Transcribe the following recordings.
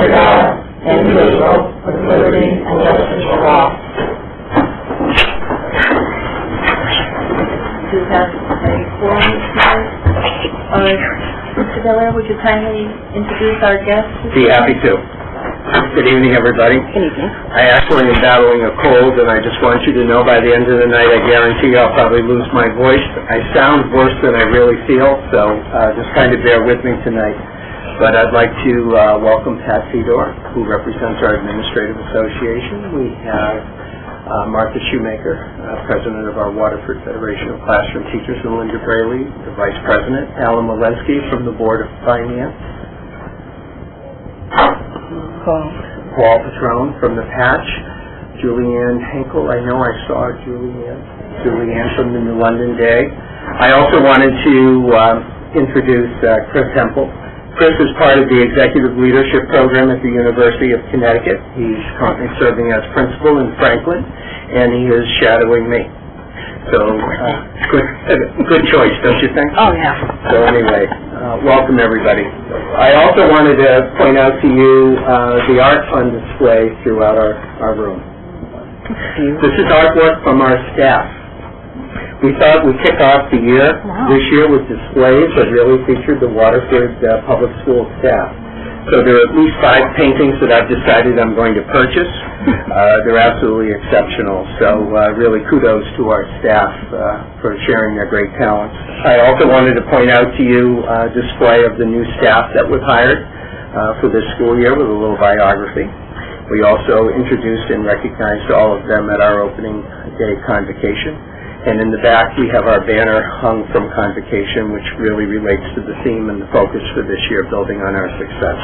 under God, indivisible, with liberty and justice for all. 2024. Mr. Delaire, would you kindly introduce our guest? Be happy to. Good evening, everybody. Good evening. I actually am battling a cold, and I just want you to know by the end of the night, I guarantee I'll probably lose my voice. I sound worse than I really feel, so just kind of bear with me tonight. But I'd like to welcome Pat Fedor, who represents our Administrative Association. We have Martha Shoemaker, President of our Waterford Federation of Classroom Teachers, and Linda Braley, the Vice President, Alan Molesky from the Board of Finance, Paul Patrone from the Patch, Julianne Henkel. I know I saw Julianne from the New London Day. I also wanted to introduce Chris Hempel. Chris is part of the Executive Leadership Program at the University of Connecticut. He's currently serving as principal in Franklin, and he is shadowing me. So, good choice, don't you think? Oh, yeah. So anyway, welcome everybody. I also wanted to point out to you the art on display throughout our room. This is artwork from our staff. We thought we'd kick off the year this year with displays that really featured the Waterford Public School staff. So there are at least 5 paintings that I've decided I'm going to purchase. They're absolutely exceptional. So really kudos to our staff for sharing their great talents. I also wanted to point out to you a display of the new staff that we've hired for this school year with a little biography. We also introduced and recognized all of them at our opening day convocation. And in the back, we have our banner hung from convocation, which really relates to the theme and the focus for this year, building on our success.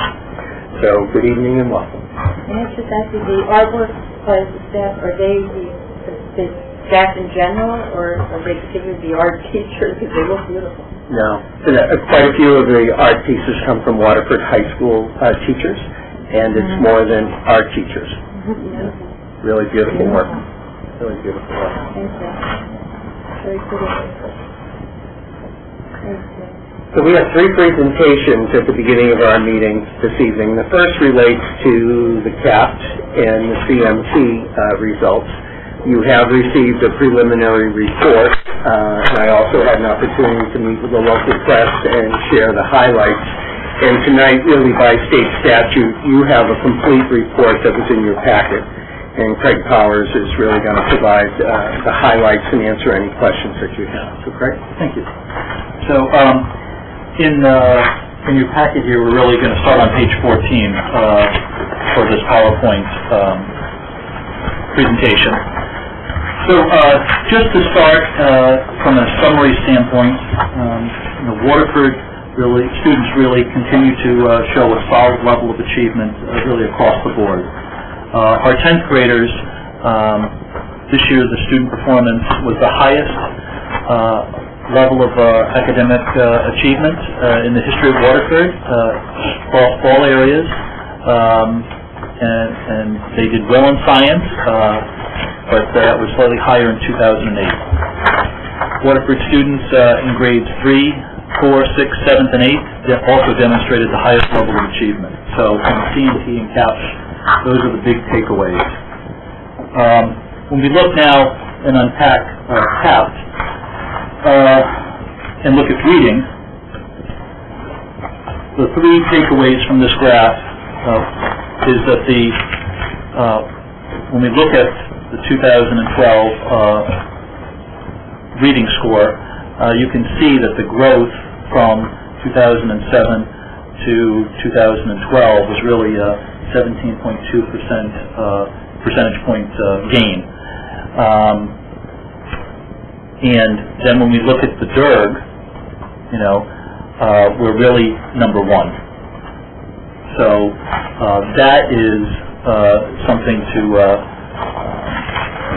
So, good evening and welcome. May I just ask you, the artwork supplies the staff, are they the staff in general, or are they particularly the art teachers? Because they look beautiful. No. Quite a few of the art pieces come from Waterford High School teachers, and it's more than art teachers. Really beautiful work. Really beautiful work. Thank you. Very good. So we have 3 presentations at the beginning of our meeting this evening. The first relates to the CAPT and the CMT results. You have received a preliminary report, and I also had an opportunity to meet with the local press and share the highlights. And tonight, really by state statute, you have a complete report that was in your packet. And Craig Powers is really going to provide the highlights and answer any questions that you have. So, Craig? Thank you. So, in your packet here, we're really going to start on page 14 for this PowerPoint presentation. So, just to start from a summary standpoint, Waterford students really continue to show a solid level of achievement really across the board. Our 10th graders, this year the student performance was the highest level of academic achievement in the history of Waterford across all areas, and they did well in science, but that was slightly higher in 2008. Waterford students in grades 3, 4, 6, 7th, and 8th also demonstrated the highest level of achievement. So from CMT and CAPT, those are the big takeaways. When we look now and unpack CAPT and look at reading, the 3 takeaways from this graph is that when we look at the 2012 reading score, you can see that the growth from 2007 to 2012 was really 17.2% percentage point gain. And then when we look at the DERG, we're really number 1. So that is something to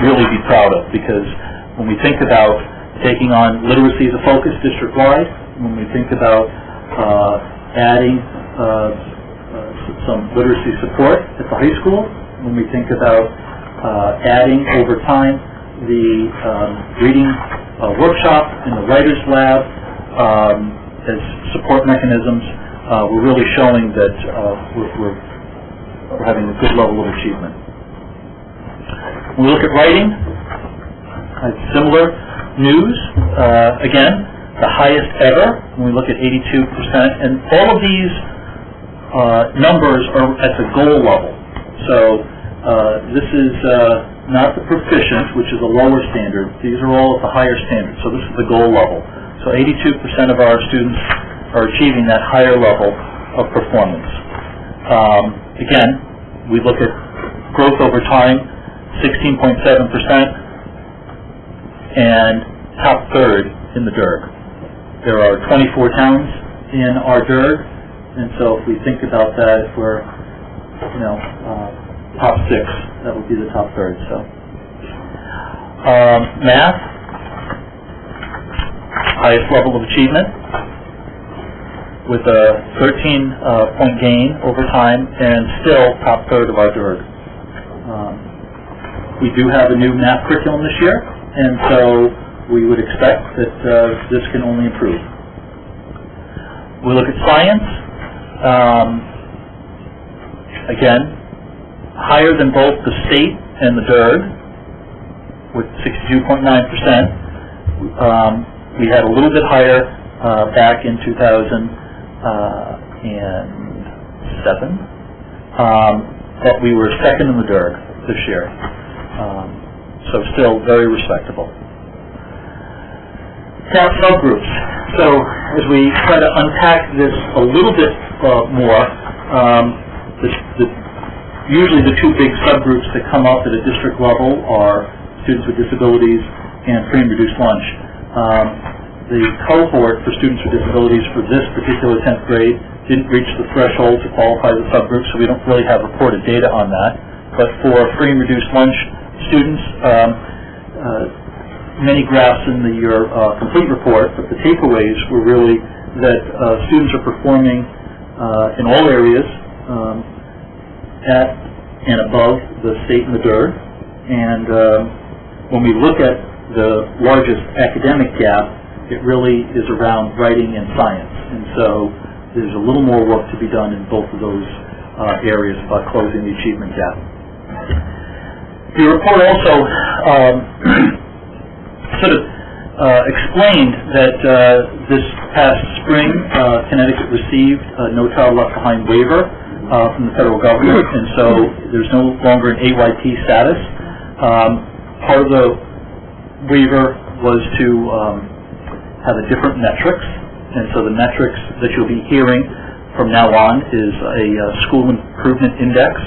really be proud of, because when we think about taking on literacy as a focus district-wide, when we think about adding some literacy support at the high school, when we think about adding over time the reading workshop and the writer's lab as support mechanisms, we're really showing that we're we're having a good level of achievement. When we look at writing, similar news. Again, the highest ever when we look at 82%, and all of these numbers are at the goal level. So this is not the proficient, which is a lower standard. These are all at the higher standard. So this is the goal level. So 82% of our students are achieving that higher level of performance. Again, we look at growth over time, 16.7%, and top third in the DIRG. There are 24 towns in our DIRG, and so if we think about that, if we're, top 6, that would be the top third. So, math, highest level of achievement, with a 13-point gain over time, and still top third of our DIRG. We do have a new math curriculum this year, and so we would expect that this can only improve. We look at science. Again, higher than both the state and the DIRG, with 62.9%. We had a little bit higher back in 2007, but we were second in the DIRG this year. So still very respectable. CAPT subgroups. So as we try to unpack this a little bit more, usually the two big subgroups that come up at a district level are students with disabilities and free and reduced lunch. The cohort for students with disabilities for this particular 10th grade didn't reach the threshold to qualify the subgroup, so we don't really have reported data on that. But for free and reduced lunch students, many graphs in your complete report, but the takeaways were really that students are performing in all areas at and above the state and the DIRG. And when we look at the largest academic gap, it really is around writing and science. And so there's a little more work to be done in both of those areas about closing the achievement gap. The report also sort of explained that this past spring, Connecticut received a No Child Left Behind waiver from the federal government, and so there's no longer an AYP status. Part of the waiver was to have a different metrics, and so the metrics that you'll be hearing from now on is a school improvement index,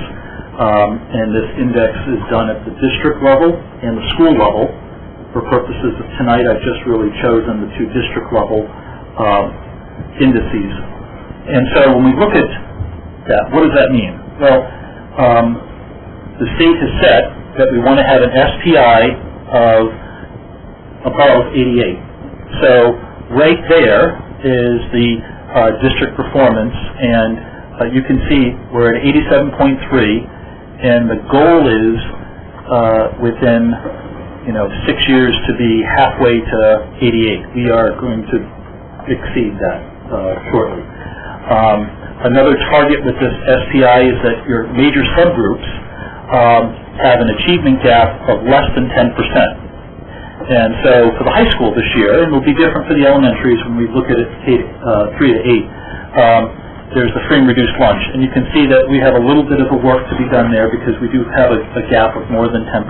and this index is done at the district level and the school level. For purposes of tonight, I've just really chosen the two district level indices. And so when we look at that, what does that mean? Well, the state has said that we want to have an SPI of above 88. So right there is the district performance, and you can see we're at 87.3, and the goal is within 6 years to be halfway to 88. We are going to exceed that shortly. Another target with this SPI is that your major subgroups have an achievement gap of less than 10%. And so for the high school this year, and it'll be different for the elementaries when we look at it 3 to 8, there's the free and reduced lunch. And you can see that we have a little bit of a work to be done there because we do have a gap of more than 10%.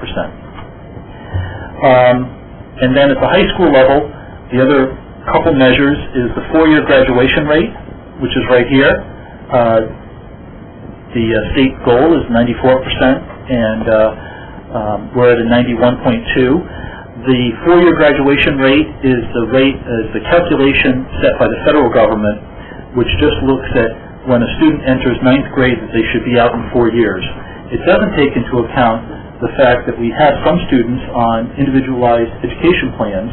And then at the high school level, the other couple measures is the 4-year graduation rate, which is right here. The state goal is 94%, and we're at a 91.2. The 4-year graduation rate is the calculation set by the federal government, which just looks at when a student enters 9th grade that they should be out in 4 years. It doesn't take into account the fact that we have some students on individualized education plans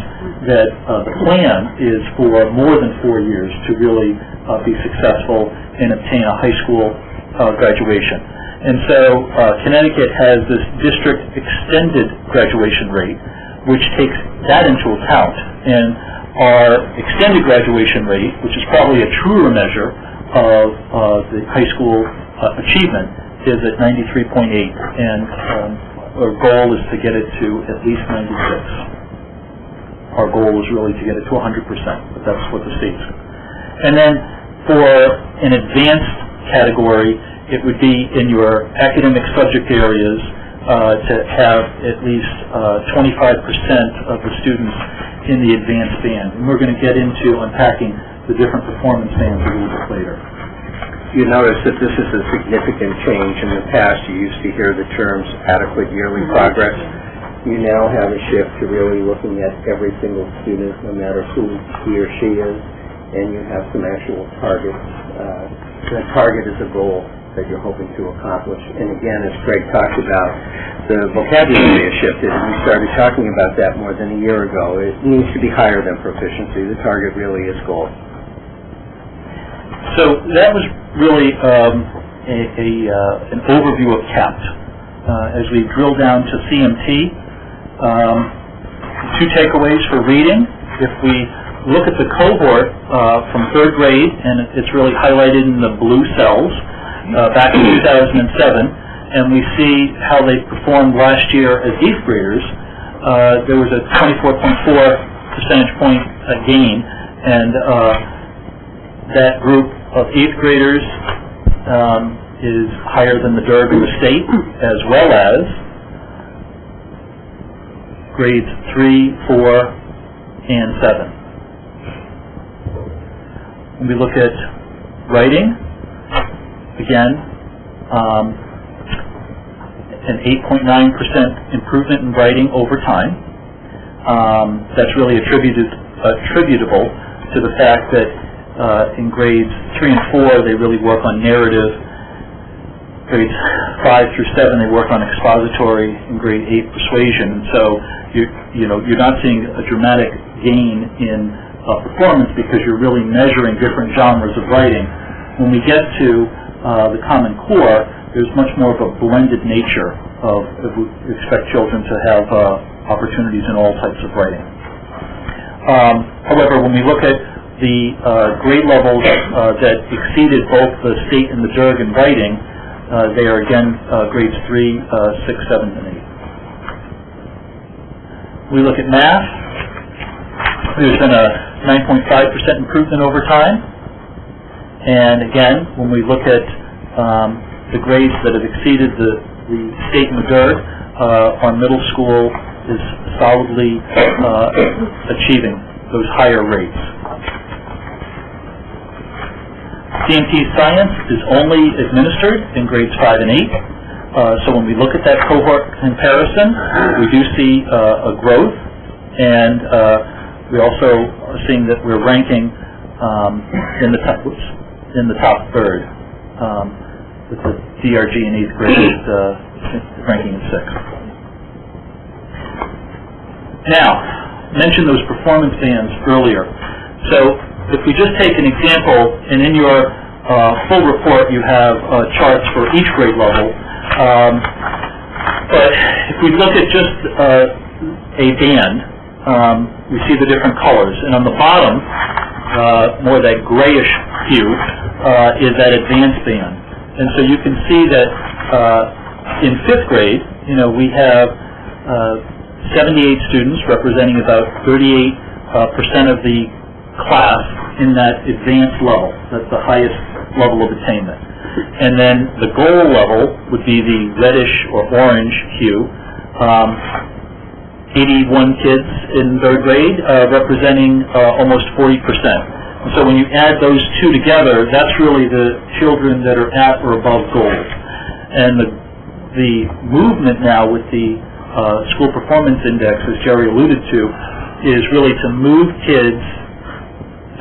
that the plan is for more than 4 years to really be successful and obtain a high school graduation. And so Connecticut has this district extended graduation rate, which takes that into account. And our extended graduation rate, which is probably a truer measure of the high school achievement, is at 93.8, and our goal is to get it to at least 96. Our goal is really to get it to 100%, but that's what the state's. And then for an advanced category, it would be in your academic subject areas to have at least 25% of the students in the advanced band. And we're going to get into unpacking the different performance bands a little bit later. You notice that this is a significant change. In the past, you used to hear the terms adequate yearly progress. You now have a shift to really looking at every single student, no matter who he or she is, and you have some actual targets. The target is a goal that you're hoping to accomplish. And again, as Greg talked about, the vocabulary has shifted, and we started talking about that more than a year ago. It needs to be higher than proficiency. The target really is goal. So that was really an overview of CAPT. As we drill down to CMT, two takeaways for reading. If we look at the cohort from third grade, and it's really highlighted in the blue cells, back in 2007, and we see how they performed last year as 8th graders, there was a 24.4 percentage point gain, and that group of 8th graders is higher than the DERG in the state, as well as grades 3, 4, and 7. When we look at writing, again, an 8.9% improvement in writing over time. That's really attributable to the fact that in grades 3 and 4 they really work on narrative. Grades 5 through 7 they work on expository. In grade 8 persuasion. So you're not seeing a dramatic gain in performance because you're really measuring different genres of writing. When we get to the Common Core, there's much more of a blended nature of we expect children to have opportunities in all types of writing. However, when we look at the grade levels that exceeded both the state and the DERG in writing, they are again grades 3, 6, 7, and 8. We look at math. There's been a 9.5% improvement over time. And again, when we look at the grades that have exceeded the state and the DERG, our middle school is solidly achieving those higher rates. CMT Science is only administered in grades 5 and 8. So when we look at that cohort comparison, we do see a growth, and we also are seeing that we're ranking in the top third, with the DRG in 8th grade ranking in 6th. Now, mentioned those performance bands earlier. So if we just take an example, and in your full report you have charts for each grade level, but if we look at just a band, we see the different colors. And on the bottom, more that grayish hue, is that advanced band. And so you can see that in 5th grade, we have 78 students representing about 38% of the class in that advanced level. That's the highest level of attainment. And then the goal level would be the reddish or orange hue. 81 kids in 3rd grade, representing almost 40%. And so when you add those two together, that's really the children that are at or above goals. And the movement now with the School Performance Index, as Jerry alluded to, is really to move kids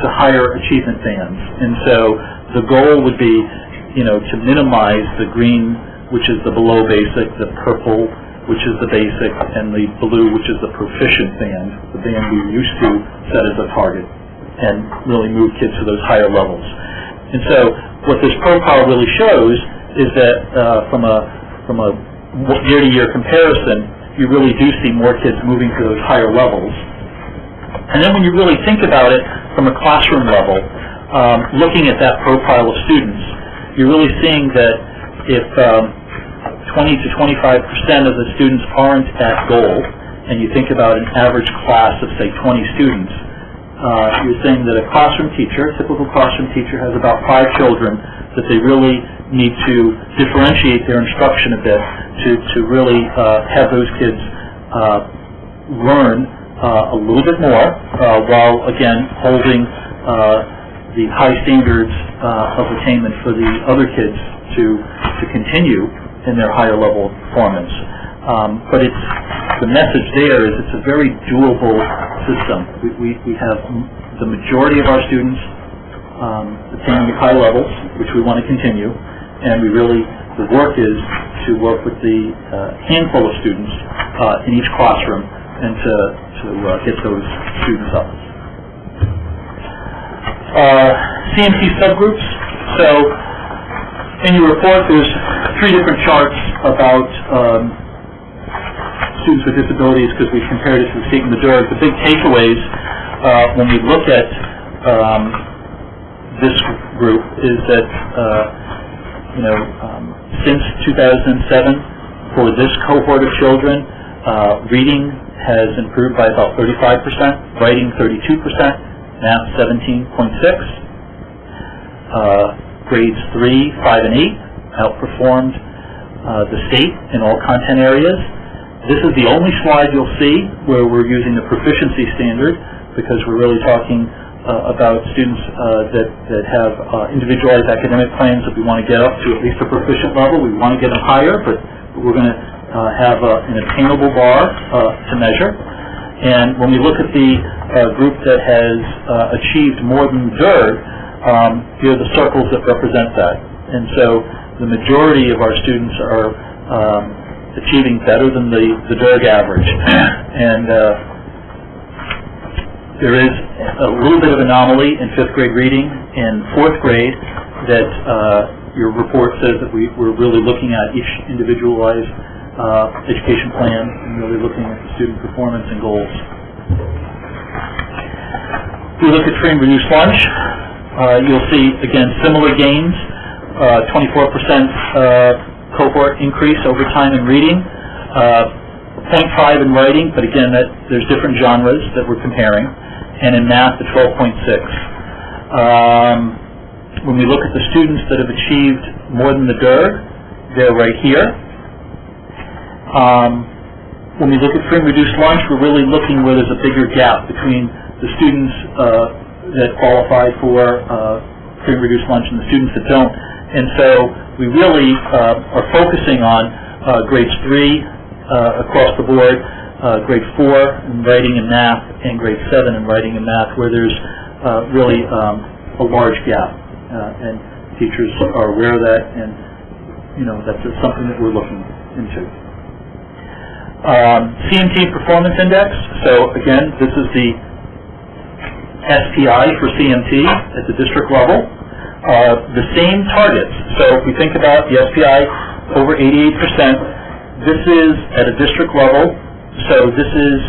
to higher achievement bands. And so the goal would be, to minimize the green, which is the below basic, the purple, which is the basic, and the blue, which is the proficient band, the band we used to set as a target, and really move kids to those higher levels. And so what this profile really shows is that from a year-to-year comparison, you really do see more kids moving to those higher levels. And then when you really think about it from a classroom level, looking at that profile of students, you're really seeing that if 20 to 25% of the students aren't at goal, and you think about an average class of, say, 20 students, you're saying that a classroom teacher, a typical classroom teacher, has about 5 children that they really need to differentiate their instruction a bit to really have those kids learn a little bit more while, again, holding the high standards of attainment for the other kids to continue in their higher level of performance. But the message there is it's a very doable system. We have the majority of our students attaining high levels, which we want to continue, and the work is to work with the handful of students in each classroom and to get those students up. CMT subgroups. So in your report, there's 3 different charts about students with disabilities because we compared it to the state and the DERG. The big takeaways when we look at this group is that since 2007, for this cohort of children, reading has improved by about 35%, writing 32%, Math 17.6. Grades 3, 5, and 8 outperformed the state in all content areas. This is the only slide you'll see where we're using the proficiency standard because we're really talking about students that have individualized academic plans that we want to get up to at least a proficient level. We want to get them higher, but we're going to have an attainable bar to measure. And when we look at the group that has achieved more than DERG, here are the circles that represent that. And so the majority of our students are achieving better than the DERG average. And there is a little bit of anomaly in 5th grade reading and 4th grade that your report says that we're really looking at each individualized education plan and really looking at the student performance and goals. If we look at free and reduced lunch, you'll see, again, similar gains, 24% cohort increase over time in reading, 0.5 in writing, but again, there's different genres that we're comparing, and in math, the 12.6. When we look at the students that have achieved more than the DERG, they're right here. When we look at free and reduced lunch, we're really looking where there's a bigger gap between the students that qualify for free and reduced lunch and the students that don't. And so we really are focusing on grades 3 across the board, grade 4 in writing and math, and grade 7 in writing and math, where there's really a large gap. And teachers are aware of that, and that's something that we're looking into. CMT Performance Index. So again, this is the SPI for CMT at the district level. The same targets. So if we think about the SPI over 88%, this is at a district level. So this is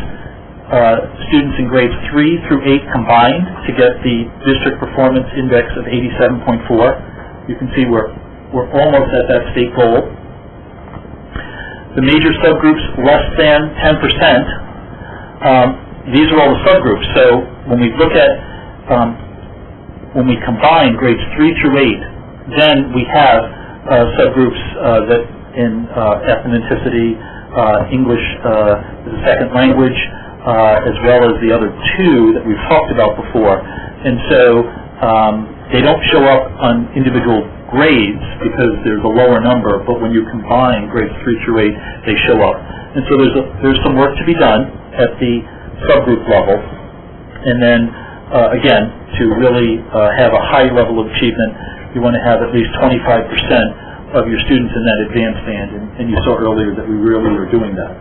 students in grades 3 through 8 combined to get the district performance index of 87.4. You can see we're almost at that state goal. The major subgroups less than 10%. These are all the subgroups. So when we look at when we combine grades 3 through 8, then we have subgroups that in ethnicity, English as a second language, as well as the other 2 that we've talked about before. And so they don't show up on individual grades because there's a lower number, but when you combine grades 3 through 8, they show up. And so there's some work to be done at the subgroup level. And then, again, to really have a high level of achievement, you want to have at least 25% of your students in that advanced band, and you saw earlier that we really are doing that.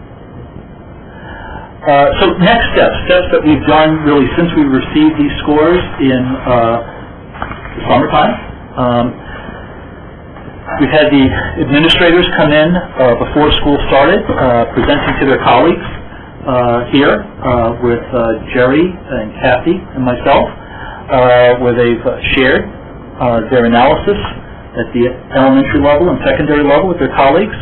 So next steps that we've done really since we received these scores in the summertime. We've had the administrators come in before school started, presenting to their colleagues here with Jerry and Kathy and myself, where they've shared their analysis at the elementary level and secondary level with their colleagues.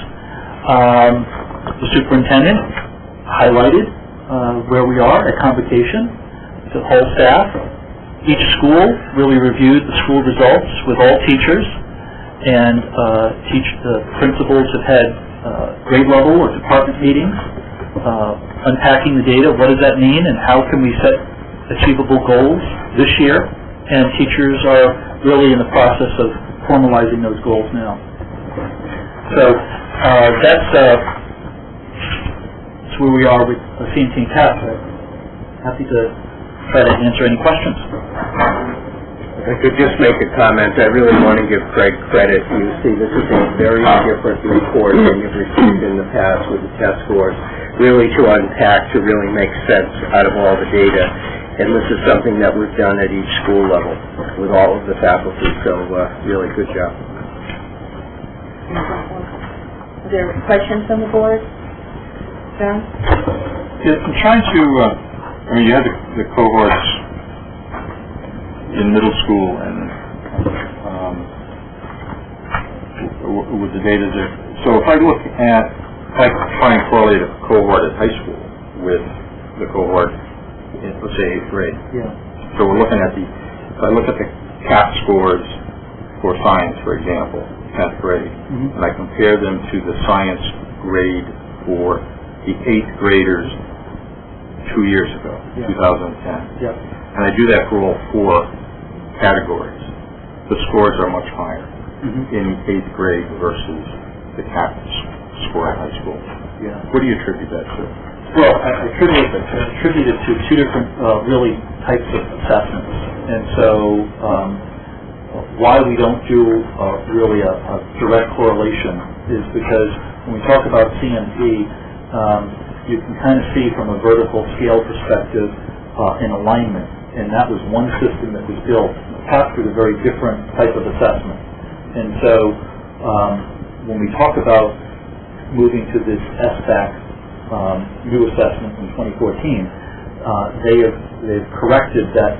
The superintendent highlighted where we are at convocation, the whole staff. Each school really reviewed the school results with all teachers, and the principals have had grade level or department meetings, unpacking the data, what does that mean, and how can we set achievable goals this year, and teachers are really in the process of formalizing those goals now. So that's where we are with CMT and CAPT. Happy to try to answer any questions. If I could just make a comment, I really want to give Craig credit. You see, this is a very different report than you've received in the past with the test scores, really to unpack, to really make sense out of all the data. And this is something that we've done at each school level with all of the faculty, so really good job. Is there questions on the board? John? Yeah, I'm trying to, you had the cohorts in middle school and with the data there. So if I look at, if I try and correlate a cohort at high school with the cohort in, let's say, 8th grade. Yeah. So we're looking at if I look at the CAPT scores for science, for example, 10th grade, and I compare them to the science grade for the 8th graders 2 years ago, 2010. Yeah. And I do that for all 4 categories. The scores are much higher in 8th grade versus the CAPT score at high school. Yeah. What do you attribute that to? Well, I attribute it to 2 different really types of assessments. And so why we don't do really a direct correlation is because when we talk about CMT, you can kind of see from a vertical scale perspective in alignment, and that was one system that was built. CAPT is a very different type of assessment, and so when we talk about moving to this SBAC new assessment in 2014, they've corrected that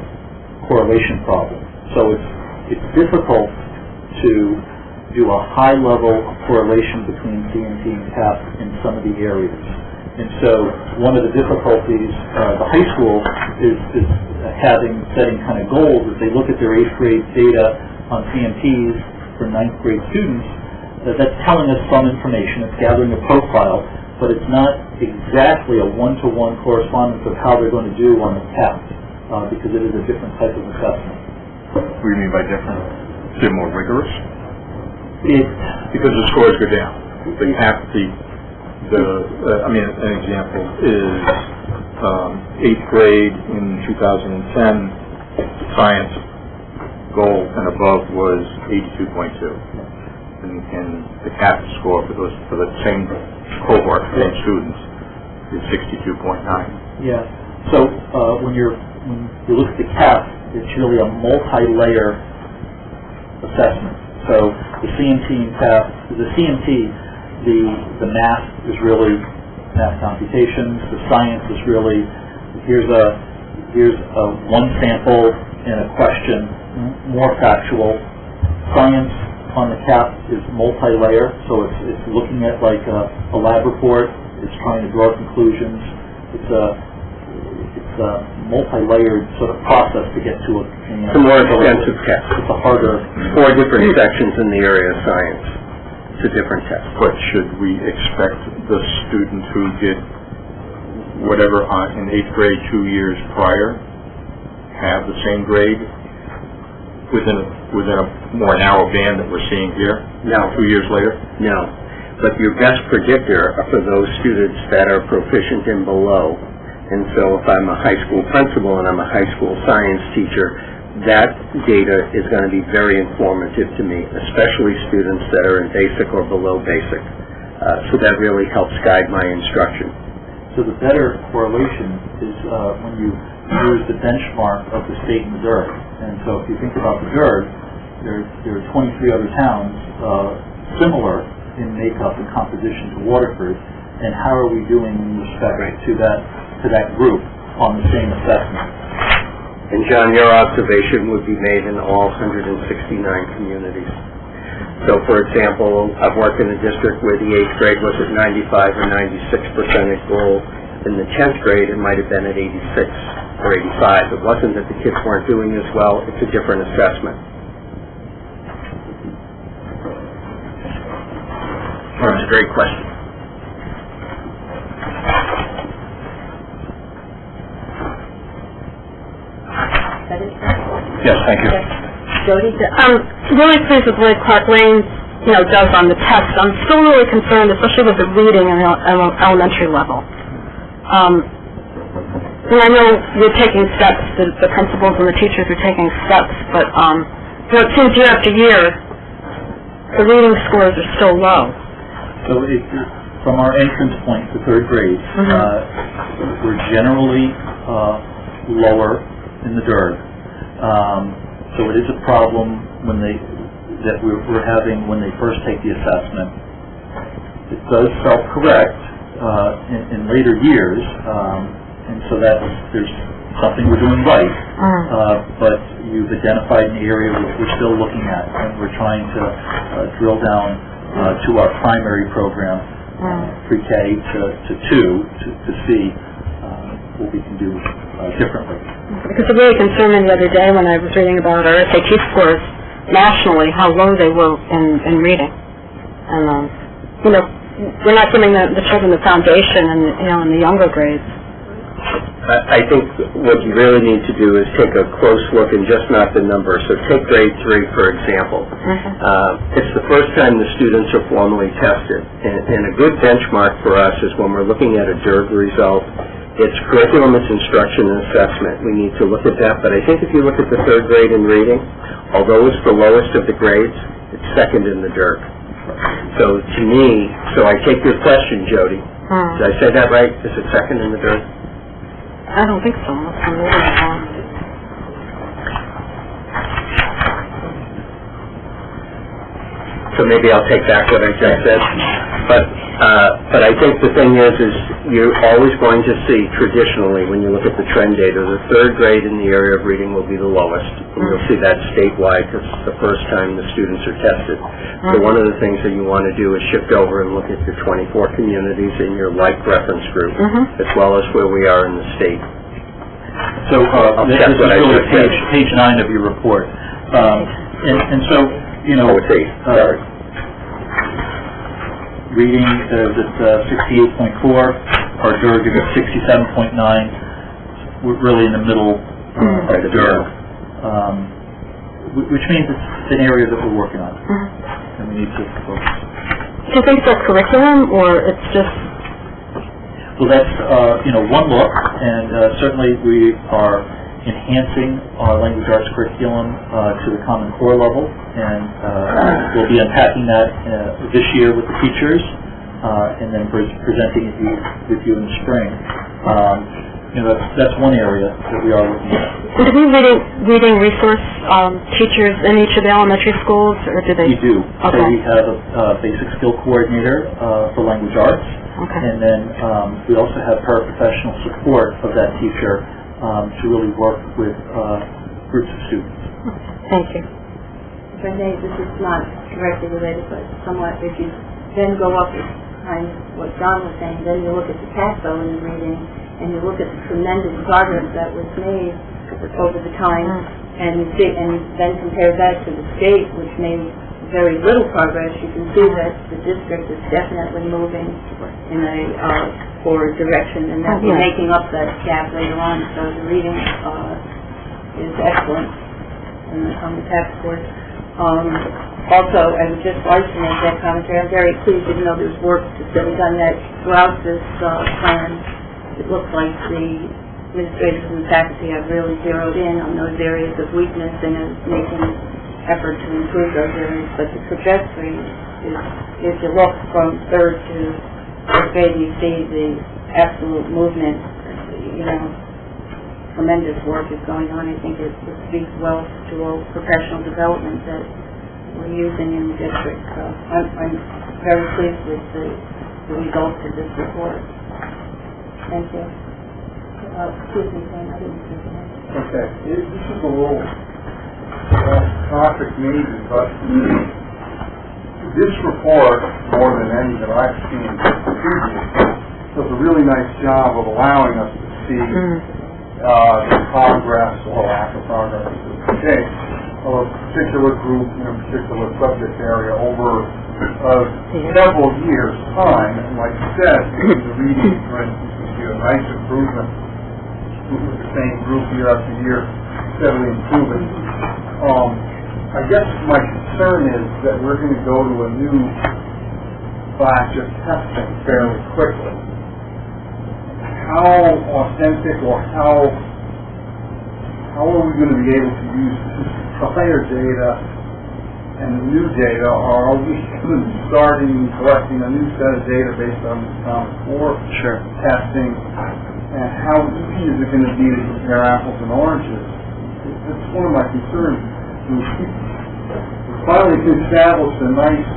correlation problem. So it's difficult to do a high level of correlation between CMT and CAPT in some of the areas. And so one of the difficulties the high school is setting kind of goals as they look at their 8th grade data on CMTs for 9th grade students. That's telling us some information, it's gathering a profile, but it's not exactly a one-to-one correspondence of how they're going to do on the CAPT because it is a different type of assessment. What do you mean by different? Is it more rigorous? Because the scores go down. The CAPT, an example is 8th grade in 2010, science goal and above was 82.2. And the CAPT score for the same cohort, same students, is 62.9. Yeah. So when you look at the CAPT, it's really a multi-layer assessment. So the CMT and CAPT, the CMT, the math is really math computations. The science is really here's one sample and a question, more factual. Science on the CAPT is multi-layer, so it's looking at like a lab report. It's trying to draw conclusions. It's a multi-layered sort of process to get to it. It's a more extensive test. It's a harder. 4 different sections in the area of science. It's a different test. But should we expect the student who did whatever in 8th grade 2 years prior have the same grade within a more narrow band that we're seeing here? No. 2 years later? No. But your best predictor are for those students that are proficient in below. And so if I'm a high school principal and I'm a high school science teacher, that data is going to be very informative to me, especially students that are in basic or below basic. So that really helps guide my instruction. So the better correlation is when you use the benchmark of the state Missouri. And so if you think about the GERD, there are 23 other towns similar in makeup and composition to Waterford, and how are we doing in respect to that group on the same assessment? And John, your observation would be made in all 169 communities. So, for example, I've worked in a district where the 8th grade was at 95 or 96% at goal. In the 10th grade, it might have been at 86 or 85. It wasn't that the kids weren't doing as well. It's a different assessment. That's a great question. Yes, thank you. Jody? I'm really pleased with the way Clark Lane, does on the test. I'm still really concerned, especially with the reading in the elementary level. And I know you're taking steps, the principals and the teachers are taking steps, but it seems year after year, the reading scores are still low. So from our entrance point to 3rd grade, we're generally lower in the DIRG. So it is a problem that we're having when they first take the assessment. It does self-correct in later years, and so there's something we're doing right. But you've identified an area we're still looking at, and we're trying to drill down to our primary program, pre-K to 2, to see what we can do differently. Because it really concerned me the other day when I was reading about our SAT scores nationally, how low they were in reading. And, we're not giving the children the foundation in the younger grades. I think what you really need to do is take a close look and just not the numbers. So take grade 3, for example. It's the first time the students are formally tested. And a good benchmark for us is when we're looking at a DIRG result, it's curriculum, it's instruction, and assessment. We need to look at that. But I think if you look at the 3rd grade in reading, although it's the lowest of the grades, it's second in the DIRG. So to me, I take your question, Jody. Did I say that right? Is it second in the DIRG? I don't think so. So maybe I'll take back what I just said. But I think the thing is you're always going to see, traditionally, when you look at the trend data, the 3rd grade in the area of reading will be the lowest. And you'll see that statewide because it's the first time the students are tested. So one of the things that you want to do is shift over and look at your 24 communities in your like reference group, as well as where we are in the state. So this is really page 9 of your report. And so, it's 8. Sorry. Reading is at 68.4, our DIRG is at 67.9. We're really in the middle of the DIRG, which means it's an area that we're working on, and we need to focus. Do you think it's our curriculum, or it's just... Well, that's, one look, and certainly we are enhancing our language arts curriculum to the Common Core level, and we'll be unpacking that this year with the teachers, and then presenting it with you in the spring. That's one area that we are looking at. Do we reading resource teachers in each of the elementary schools, or do they? We do. Okay. So we have a basic skill coordinator for language arts, and then we also have paraprofessional support of that teacher to really work with groups of students. Thank you. If I may, this is not directly related, but somewhat, if you then go up behind what John was saying, then you look at the CAPT in the reading, and you look at the tremendous progress that was made over the time, and you then compare that to the state, which made very little progress. You can see that the district is definitely moving in a forward direction, and that we're making up that gap later on. So the reading is excellent on the CAPT course. Also, I would just like to make that commentary. I'm very pleased, even though there's work to still be done, that throughout this plan, it looks like the administrators and the faculty have really zeroed in on those areas of weakness and is making effort to improve those areas. But the trajectory is, if you look from 3rd to 4th grade, you see the absolute movement. Tremendous work is going on. I think it speaks well to all professional development that we're using in the district. So I'm very pleased with the results of this report. Thank you. Excuse me, Sam, I didn't say that. Okay. This is a little topic maybe, but This report, more than any that I've seen previous, does a really nice job of allowing us to see the progress or lack of progress of a particular group in a particular subject area over several years' time. And like you said, in the reading, for instance, we see a nice improvement with the same group year after year, steadily improving. I guess my concern is that we're going to go to a new batch of testing fairly quickly. How authentic or how are we going to be able to use prior data and new data, or are we going to be starting collecting a new set of data based on this Common Core testing? And how easy is it going to be to compare apples and oranges? It's one of my concerns. We finally can establish a nice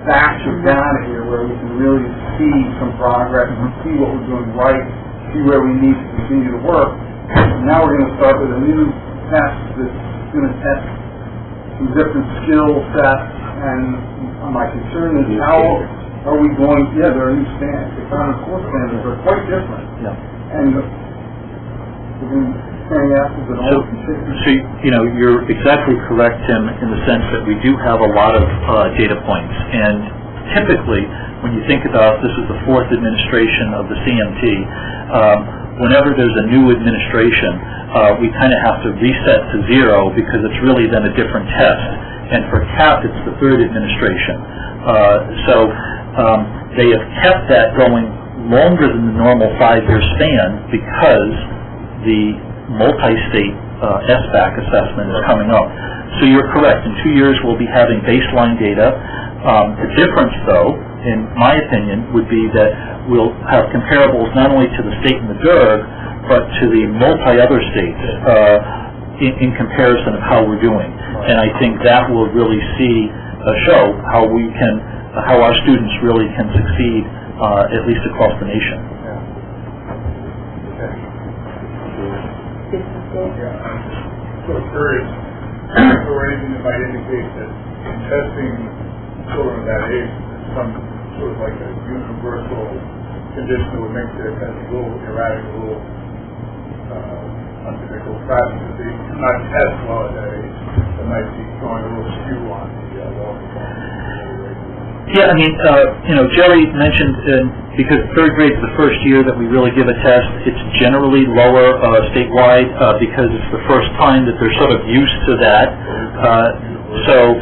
batch of data here where we can really see some progress and see what we're doing right, see where we need to continue to work. And now we're going to start with a new test that's going to test some different skill sets, and my concern is how are we going, there are new standards. The Common Core standards are quite different. And we're going to be comparing apples and oranges. So, you're exactly correct, Tim, in the sense that we do have a lot of data points. And typically, when you think about this is the fourth administration of the CMT, whenever there's a new administration, we kind of have to reset to zero because it's really then a different test. And for CAPT, it's the third administration. They have kept that going longer than the normal 5-year span because the multi-state SBAC assessment is coming up. So you're correct. In 2 years, we'll be having baseline data. The difference, though, in my opinion, would be that we'll have comparables not only to the state and the DERG, but to the multi-other states in comparison of how we're doing. And I think that will really show how our students really can succeed, at least across the nation. I'm sort of curious, is there anything that might indicate that in testing children of that age, there's some sort of like a universal condition that would make their test a little erratic, a little unpredictable, perhaps that they do not test well at that age, that might be throwing a little skew on the law performance. Yeah, Jerry mentioned because third grade is the first year that we really give a test, it's generally lower statewide because it's the first time that they're sort of used to that. So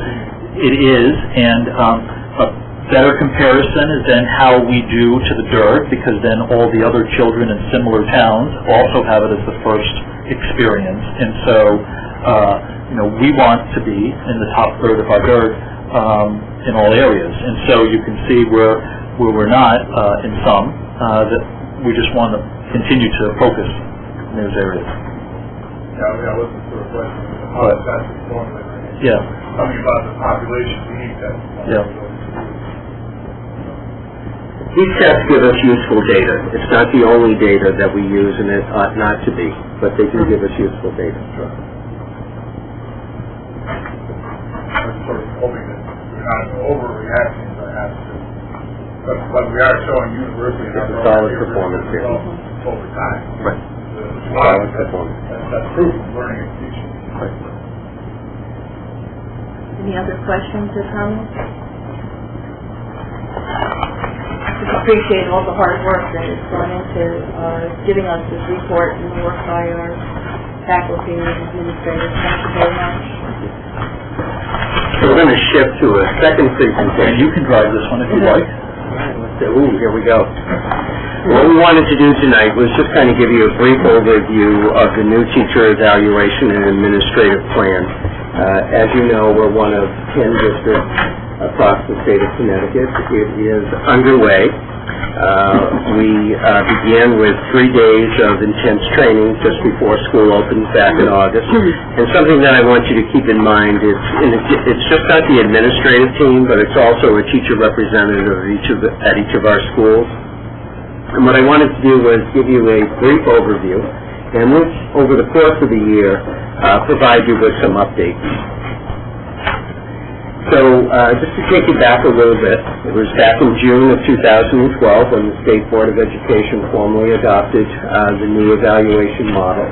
it is, and a better comparison is then how we do to the DERG, because then all the other children in similar towns also have it as the first experience. And so, we want to be in the top third of our DERG in all areas. And so you can see where we're not in some, that we just want to continue to focus in those areas. Yeah, what's the sort of question? How is that formulated? Yeah. Something about the population need that. Yeah. These tests give us useful data. It's not the only data that we use, and it ought not to be, but they do give us useful data. Sure. I'm sort of hoping that we're not overreacting perhaps to, but we are showing universally a solid performance here over time. Right. Solid performance. That's proof of learning and teaching. Right. Any other questions or comments? We appreciate all the hard work that has gone into giving us this report and the work by our faculty and administrators. Thank you very much. So we're going to shift to a second presentation. You can drive this one if you like. Ooh, here we go. What we wanted to do tonight was just kind of give you a brief overview of the new teacher evaluation and administrative plan. As you know, we're one of 10 districts across the state of Connecticut. It is underway. We began with 3 days of intense training just before school opens back in August. And something that I want you to keep in mind is it's just not the administrative team, but it's also a teacher representative at each of our schools. And what I wanted to do was give you a brief overview, and we'll, over the course of the year, provide you with some updates. So just to take you back a little bit, it was back in June of 2012 when the State Board of Education formally adopted the new evaluation model.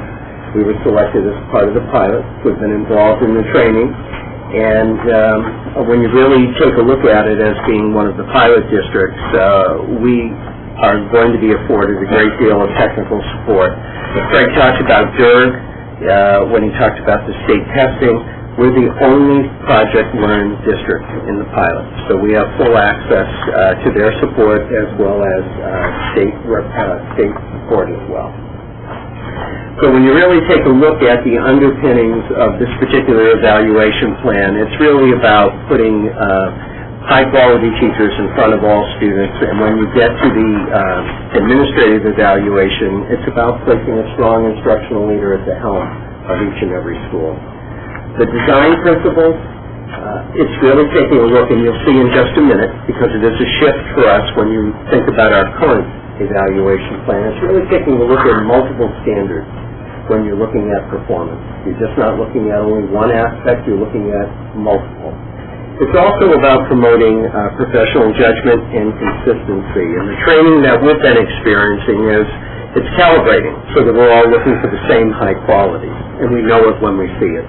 We were selected as part of the pilot. We've been involved in the training. And when you really take a look at it as being one of the pilot districts, we are going to be afforded a great deal of technical support. Craig talked about DERG when he talked about the state testing. We're the only Project Learn district in the pilot, so we have full access to their support as well as state support as well. So when you really take a look at the underpinnings of this particular evaluation plan, it's really about putting high-quality teachers in front of all students, and when you get to the administrative evaluation, it's about placing a strong instructional leader at the helm of each and every school. The design principles, it's really taking a look, and you'll see in just a minute, because it is a shift for us when you think about our current evaluation plan. It's really taking a look at multiple standards when you're looking at performance. You're just not looking at only one aspect, you're looking at multiple. It's also about promoting professional judgment and consistency. And the training that we've been experiencing is it's calibrating so that we're all looking for the same high quality, and we know it when we see it.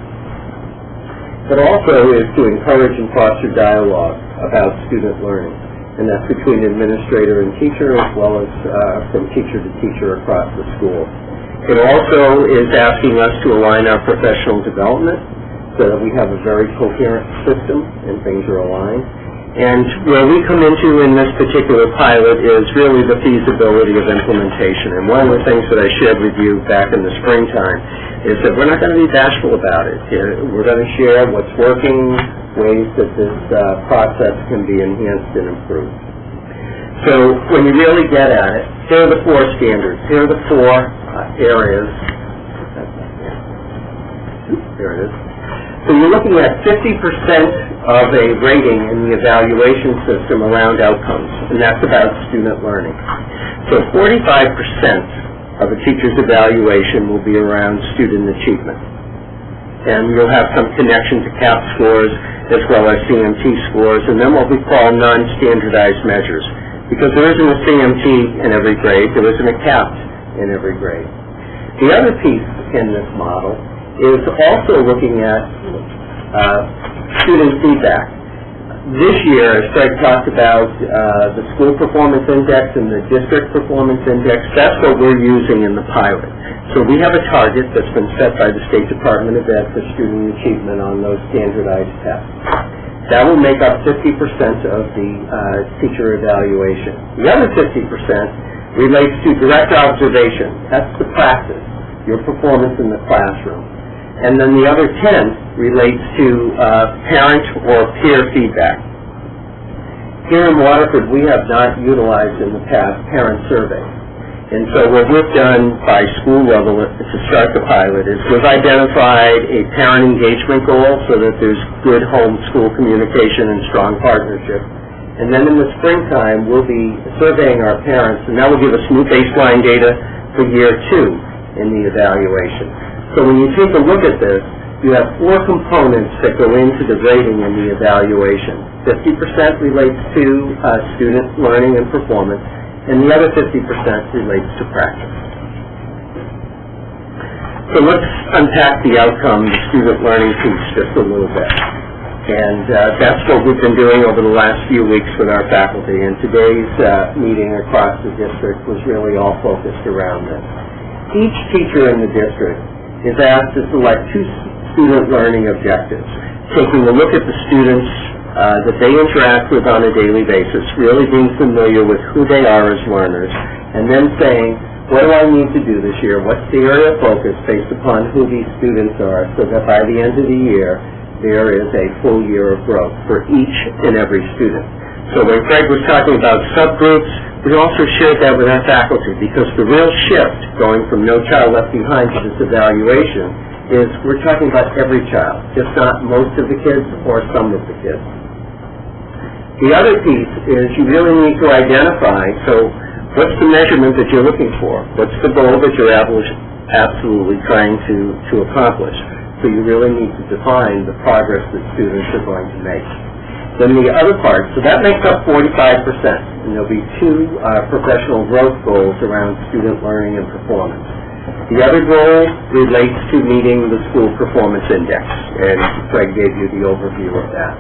But also is to encourage and foster dialogue about student learning, and that's between administrator and teacher as well as from teacher to teacher across the school. It also is asking us to align our professional development so that we have a very coherent system and things are aligned. And where we come into in this particular pilot is really the feasibility of implementation. And one of the things that I shared with you back in the springtime is that we're not going to be bashful about it. We're going to share what's working, ways that this process can be enhanced and improved. So when you really get at it, here are the four standards. Here are the four areas. There it is. So you're looking at 50% of a rating in the evaluation system around outcomes, and that's about student learning. So 45% of a teacher's evaluation will be around student achievement. And you'll have some connection to CAPT scores as well as CMT scores, and then what we call non-standardized measures. Because there isn't a CMT in every grade, there isn't a CAPT in every grade. The other piece in this model is also looking at student feedback. This year, as Craig talked about, the school performance index and the district performance index, that's what we're using in the pilot. So we have a target that's been set by the State Department of Ed for student achievement on those standardized tests. That will make up 50% of the teacher evaluation. The other 50% relates to direct observation. That's the practice, your performance in the classroom. And then the other 10 relates to parent or peer feedback. Here in Waterford, we have not utilized in the past parent surveys. And so what we've done by school level to start the pilot is we've identified a parent engagement goal so that there's good home school communication and strong partnership. And then in the springtime, we'll be surveying our parents, and that will give us new baseline data for year 2 in the evaluation. So when you take a look at this, you have 4 components that go into the grading and the evaluation. 50% relates to student learning and performance, and the other 50% relates to practice. So let's unpack the outcome, the student learning piece, just a little bit. And that's what we've been doing over the last few weeks with our faculty, and today's meeting across the district was really all focused around this. Each teacher in the district is asked to select 2 student learning objectives, taking a look at the students that they interact with on a daily basis, really being familiar with who they are as learners, and then saying, what do I need to do this year? What's the area of focus based upon who these students are, so that by the end of the year, there is a full year of growth for each and every student. So when Craig was talking about subgroups, we also shared that with our faculty, because the real shift going from No Child Left Behind to this evaluation is we're talking about every child, just not most of the kids or some of the kids. The other piece is you really need to identify, so what's the measurement that you're looking for? What's the goal that you're absolutely trying to accomplish? So you really need to define the progress that students are going to make. Then the other part, so that makes up 45%, and there'll be two professional growth goals around student learning and performance. The other goal relates to meeting the school performance index, and Craig gave you the overview of that.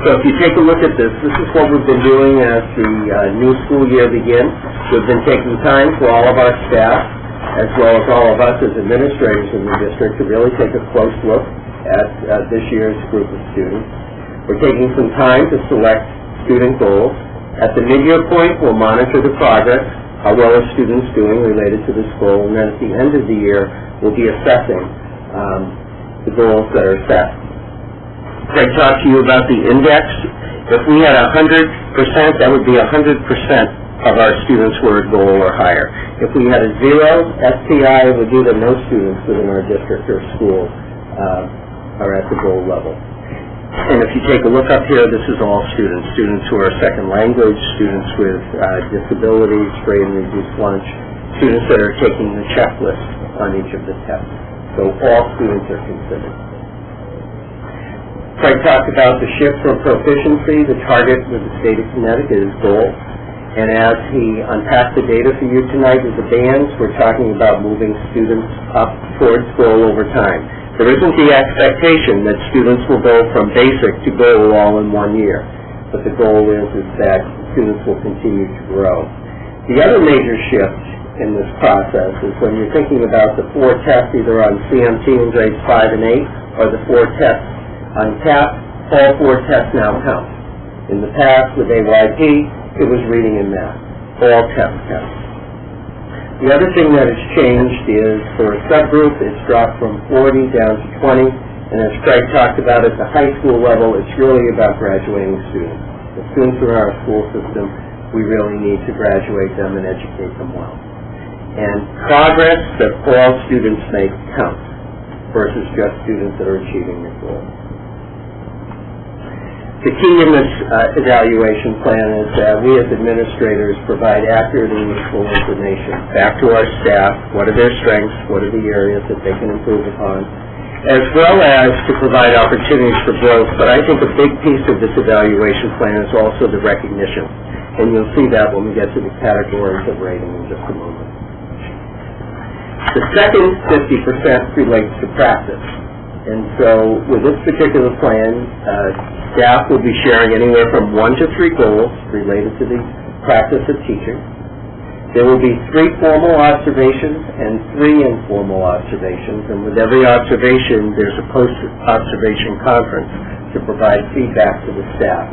So if you take a look at this, this is what we've been doing as the new school year begins. We've been taking time for all of our staff, as well as all of us as administrators in the district, to really take a close look at this year's group of students. We're taking some time to select student goals. At the mid-year point, we'll monitor the progress, how well are students doing related to this goal, and then at the end of the year, we'll be assessing the goals that are set. Craig talked to you about the index. If we had 100%, that would be 100% of our students were at goal or higher. If we had a 0 STI, it would be that no students within our district or school are at the goal level. And if you take a look up here, this is all students who are second language, students with disabilities, free and reduced lunch, students that are taking the checklist on each of the tests. So all students are considered. Craig talked about the shift from proficiency. The target with the state of Connecticut is goal. And as he unpacked the data for you tonight with the bands, we're talking about moving students up towards goal over time. There isn't the expectation that students will go from basic to goal all in 1 year, but the goal is that students will continue to grow. The other major shift in this process is when you're thinking about the 4 tests either on CMT in grades 5 and 8 or the 4 tests on CAPT, all 4 tests now count. In the past with AYP, it was reading and math. All tests count. The other thing that has changed is for a subgroup, it's dropped from 40 down to 20, and as Craig talked about at the high school level, it's really about graduating students. The students in our school system, we really need to graduate them and educate them well. And progress that all students make counts versus just students that are achieving their goals. The key in this evaluation plan is that we as administrators provide accurate and useful information back to our staff. What are their strengths? What are the areas that they can improve upon? As well as to provide opportunities for growth. But I think a big piece of this evaluation plan is also the recognition. And you'll see that when we get to the categories of rating in just a moment. The second 50% relates to practice. And so with this particular plan, staff will be sharing anywhere from 1 to 3 goals related to the practice of teaching. There will be 3 formal observations and 3 informal observations, and with every observation, there's a post-observation conference to provide feedback to the staff.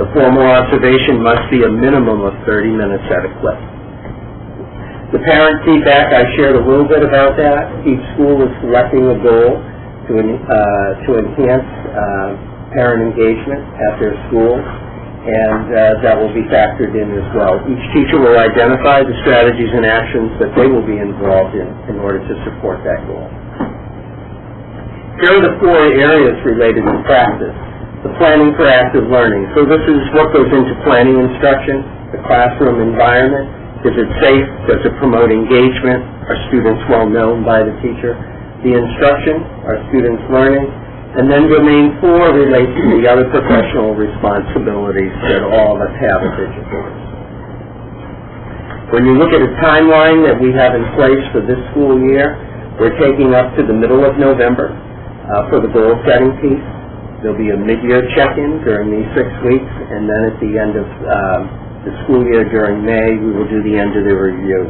The formal observation must be a minimum of 30 minutes at a clip. The parent feedback, I shared a little bit about that. Each school is selecting a goal to enhance parent engagement at their school, and that will be factored in as well. Each teacher will identify the strategies and actions that they will be involved in order to support that goal. Here are the 4 areas related to practice. The planning for active learning. So this is what goes into planning instruction, the classroom environment. Is it safe? Does it promote engagement? Are students well known by the teacher? The instruction, are students learning? And then domain 4 relates to the other professional responsibilities that all of us have as educators. When you look at a timeline that we have in place for this school year, we're taking up to the middle of November for the goal setting piece. There'll be a mid-year check-in during these 6 weeks, and then at the end of the school year during May, we will do the end of the review.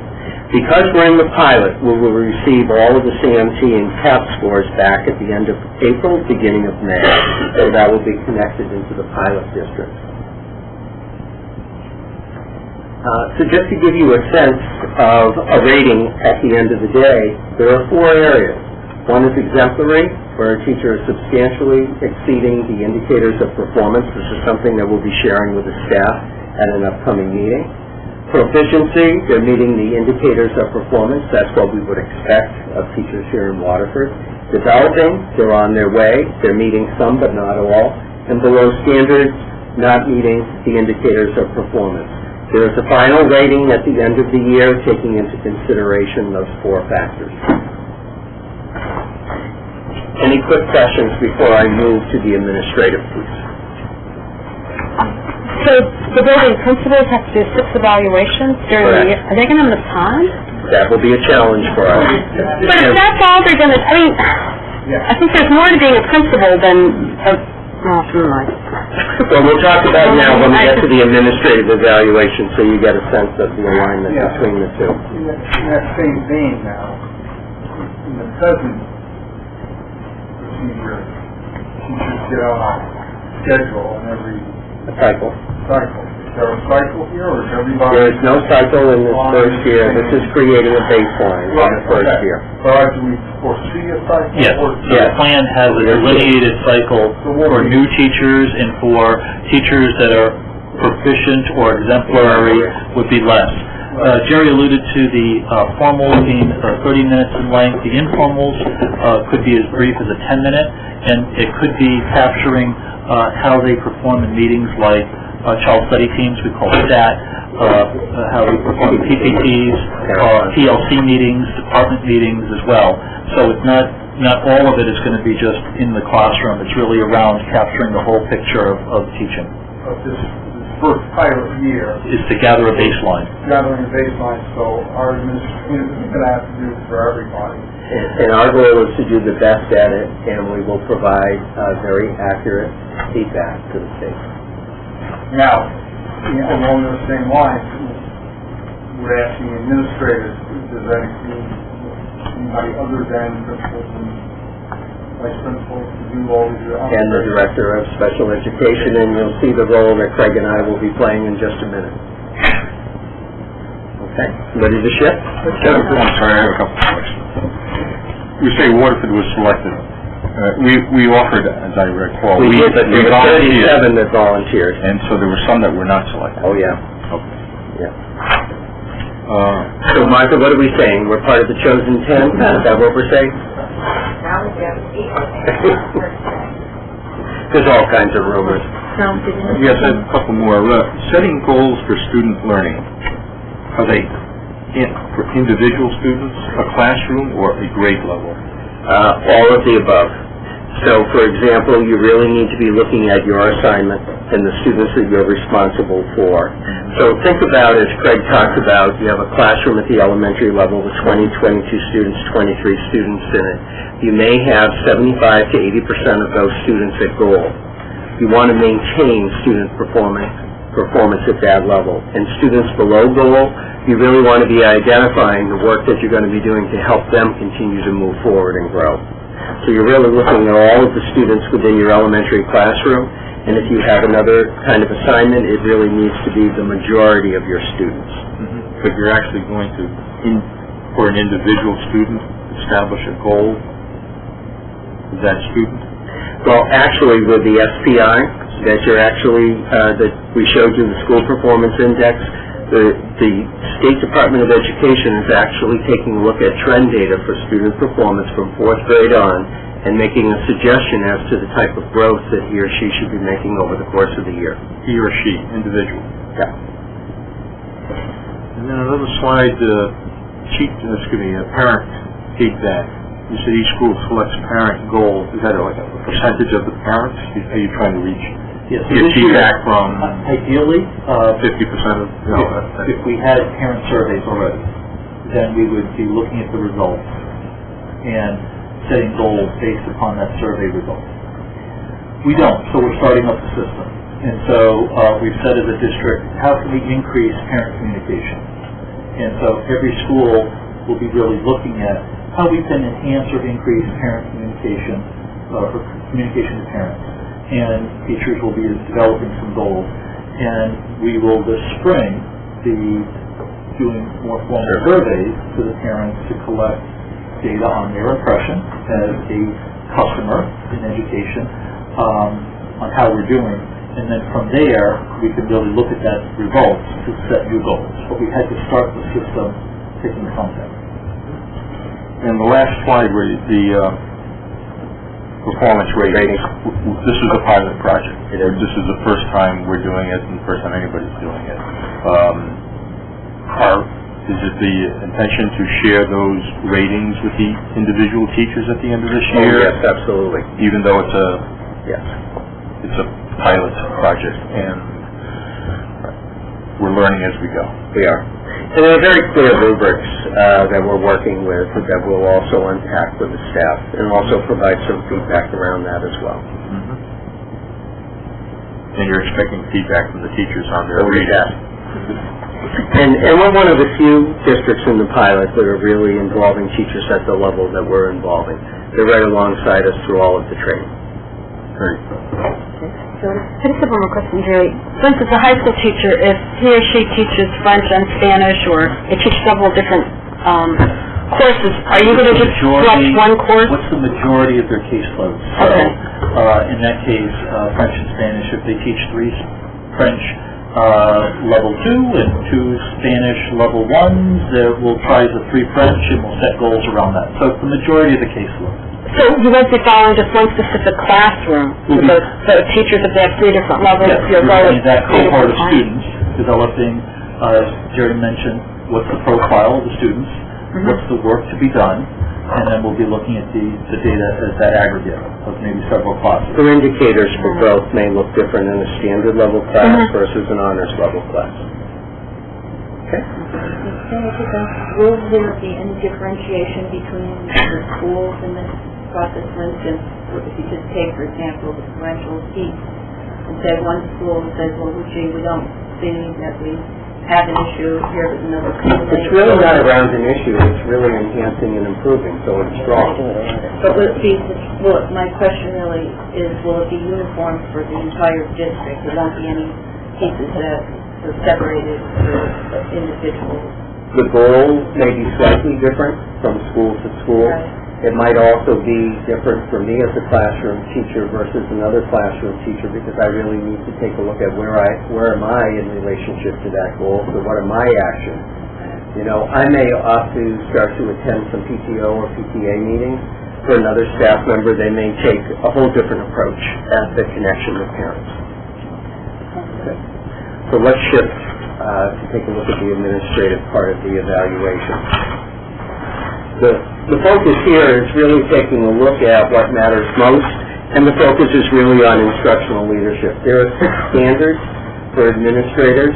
Because we're in the pilot, we will receive all of the CMT and CAPT scores back at the end of April, beginning of May. So that will be connected into the pilot district. So just to give you a sense of a rating at the end of the day, there are 4 areas. One is exemplary, where a teacher is substantially exceeding the indicators of performance. This is something that we'll be sharing with the staff at an upcoming meeting. Proficiency, they're meeting the indicators of performance. That's what we would expect of teachers here in Waterford. Developing, they're on their way. They're meeting some but not all. And below standards, not meeting the indicators of performance. There is a final rating at the end of the year taking into consideration those 4 factors. Any quick questions before I move to the administrative piece? So the building principals have to do 6 evaluations during the year. Are they going to have time? That will be a challenge for us. But if that's all they're going to, I mean, I think there's more to being a principal than never mind. Well, we'll talk about now when we get to the administrative evaluation, so you get a sense of the alignment between the two. In that same vein now, in the present procedure, teachers get out on schedule on every cycle. Is there a cycle here, or is everybody... There is no cycle in this first year. This is creating a baseline in the first year. So do we foresee a cycle? Yes. The plan has a delineated cycle for new teachers, and for teachers that are proficient or exemplary would be less. Jerry alluded to the formals being 30 minutes in length. The informals could be as brief as a 10-minute, and it could be capturing how they perform in meetings like child study teams, we call it that, how we perform PPTs, PLC meetings, department meetings as well. So it's not all of it is going to be just in the classroom. It's really around capturing the whole picture of teaching. This first pilot year is to gather a baseline. Gathering a baseline, so our administration is going to have to do it for everybody. And our goal is to do the best at it, and we will provide very accurate feedback to the state. Now, along those same lines, we're asking administrators, does that include anybody other than principals and vice principals to do all these... And the director of special education, and you'll see the role that Craig and I will be playing in just a minute. Okay, ready to shift? I'm sorry, I have a couple of questions. You say Waterford was selected. We offered, as I recall, we did, but there were 37 that volunteered. And so there were some that were not selected. Oh, yeah. Okay. Yeah. So, Martha, what are we saying? We're part of the chosen 10? Is that what we're saying? There's all kinds of rumors. Yes, a couple more. Setting goals for student learning. Are they for individual students, a classroom, or a grade level? All of the above. So, for example, you really need to be looking at your assignment and the students that you're responsible for. So think about, as Craig talked about, you have a classroom at the elementary level with 20, 22 students, 23 students in it. You may have 75 to 80% of those students at goal. You want to maintain student performance at that level. And students below goal, you really want to be identifying the work that you're going to be doing to help them continue to move forward and grow. So you're really looking at all of the students within your elementary classroom, and if you have another kind of assignment, it really needs to be the majority of your students. Mm-hmm. But you're actually going to, for an individual student, establish a goal for that student? Well, actually, with the SPI that you're actually, that we showed you, the School Performance Index, the State Department of Education is actually taking a look at trend data for student performance from 4th grade on and making a suggestion as to the type of growth that he or she should be making over the course of the year. He or she, individual. Yeah. And then another slide, parent feedback. You said each school selects parent goal. Is that like a percentage of the parents? Are you trying to reach? Yes. Get feedback from ideally 50% of. If we had parent surveys already, then we would be looking at the results and setting goals based upon that survey result. We don't, so we're starting up the system. And so we've said as a district, how can we increase parent communication? And so every school will be really looking at how we can enhance or increase parent communication, or communication to parents. And teachers will be developing some goals. And we will this spring be doing more formal surveys to the parents to collect data on their impression as a customer in education on how we're doing. And then from there, we can really look at that results to set new goals. But we had to start the system taking content. And the last slide where the performance rating, this is a pilot project. This is the first time we're doing it and the first time anybody's doing it. Is it the intention to share those ratings with the individual teachers at the end of this year? Oh, yes, absolutely. Even though it's a yes, it's a pilot project. And we're learning as we go. We are. And there are very clear rubrics that we're working with that we'll also unpack with the staff and also provide some feedback around that as well. And you're expecting feedback from the teachers on their reading. And we're one of the few districts in the pilot that are really involving teachers at the level that we're involving. They're right alongside us through all of the training. Great. I just have one more question, Jerry. For instance, a high school teacher, if he or she teaches French and Spanish, or they teach several different courses, are you going to just select one course? What's the majority of their caseload? Okay. So, in that case, French and Spanish, if they teach 3 French level 2 and 2 Spanish level 1s, we'll try the 3 French and we'll set goals around that. So it's the majority of the caseload. So you won't be following just one specific classroom? So teachers, if they have 3 different levels, you'll go with that cohort of students, developing, as Jerry mentioned, what's the profile of the students, what's the work to be done, and then we'll be looking at the data as that aggregate of maybe several classes. The indicators for growth may look different in a standard level class versus an honors level class. Okay. Will there be any differentiation between the schools in this process? For instance, if you just take, for example, the differential piece, and say one school says, well, gee, we don't see that we have an issue here, but another school. It's really not around an issue. It's really enhancing and improving, so it's strong. But will it be, my question really is, will it be uniform for the entire district? There won't be any pieces that are separated for individuals? The goal may be slightly different from school to school. Right. It might also be different for me as a classroom teacher versus another classroom teacher, because I really need to take a look at where am I in relationship to that goal, so what are my actions? You know, I may opt to start to attend some PTO or PTA meetings. For another staff member, they may take a whole different approach at the connection with parents. Okay. So let's shift to take a look at the administrative part of the evaluation. The focus here is really taking a look at what matters most, and the focus is really on instructional leadership. There are 6 standards for administrators,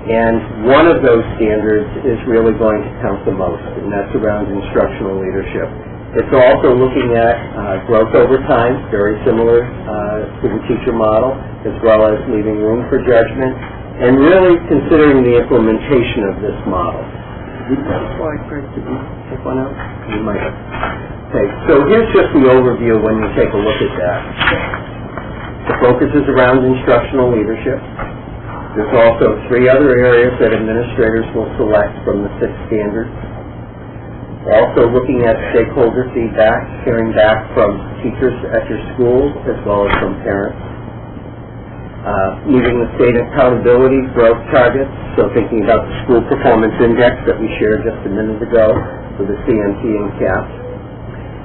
and one of those standards is really going to count the most, and that's around instructional leadership. It's also looking at growth over time, very similar to the teacher model, as well as leaving room for judgment, and really considering the implementation of this model. Take one out? You might have. Okay, so here's just the overview when you take a look at that. The focus is around instructional leadership. There's also 3 other areas that administrators will select from the 6 standards. Also looking at stakeholder feedback, hearing back from teachers at your schools as well as from parents. Meeting the state accountability growth targets, so thinking about the school performance index that we shared just a minute ago with the CMT and CAPT.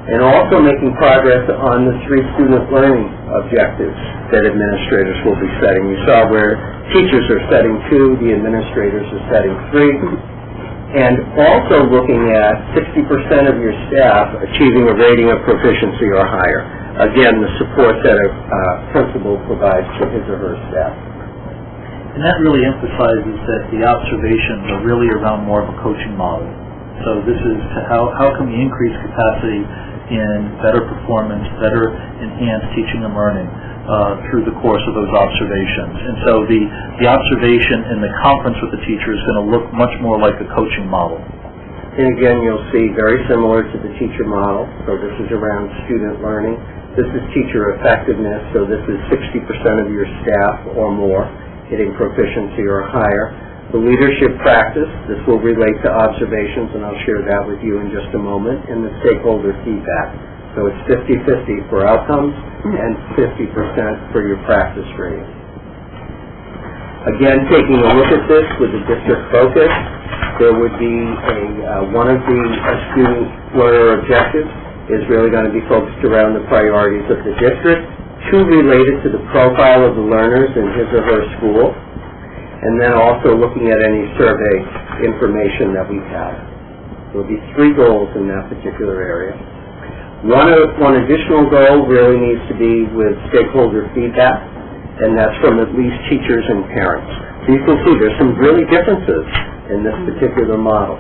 And also making progress on the 3 student learning objectives that administrators will be setting. You saw where teachers are setting 2, the administrators are setting 3. And also looking at 60% of your staff achieving a rating of proficiency or higher. Again, the support that a principal provides to his or her staff. And that really emphasizes that the observations are really around more of a coaching model. So this is how can we increase capacity in better performance, better enhanced teaching and learning through the course of those observations. And so the observation and the conference with the teacher is going to look much more like a coaching model. And again, you'll see very similar to the teacher model. So this is around student learning. This is teacher effectiveness, so this is 60% of your staff or more hitting proficiency or higher. The leadership practice, this will relate to observations, and I'll share that with you in just a moment, and the stakeholder feedback. So it's 50-50 for outcomes and 50% for your practice rating. Again, taking a look at this with the district focus, there would be one of the student learner objectives is really going to be focused around the priorities of the district, 2 related to the profile of the learners in his or her school, and then also looking at any survey information that we have. There will be 3 goals in that particular area. One additional goal really needs to be with stakeholder feedback, and that's from at least teachers and parents. So you can see there's some really differences in this particular model.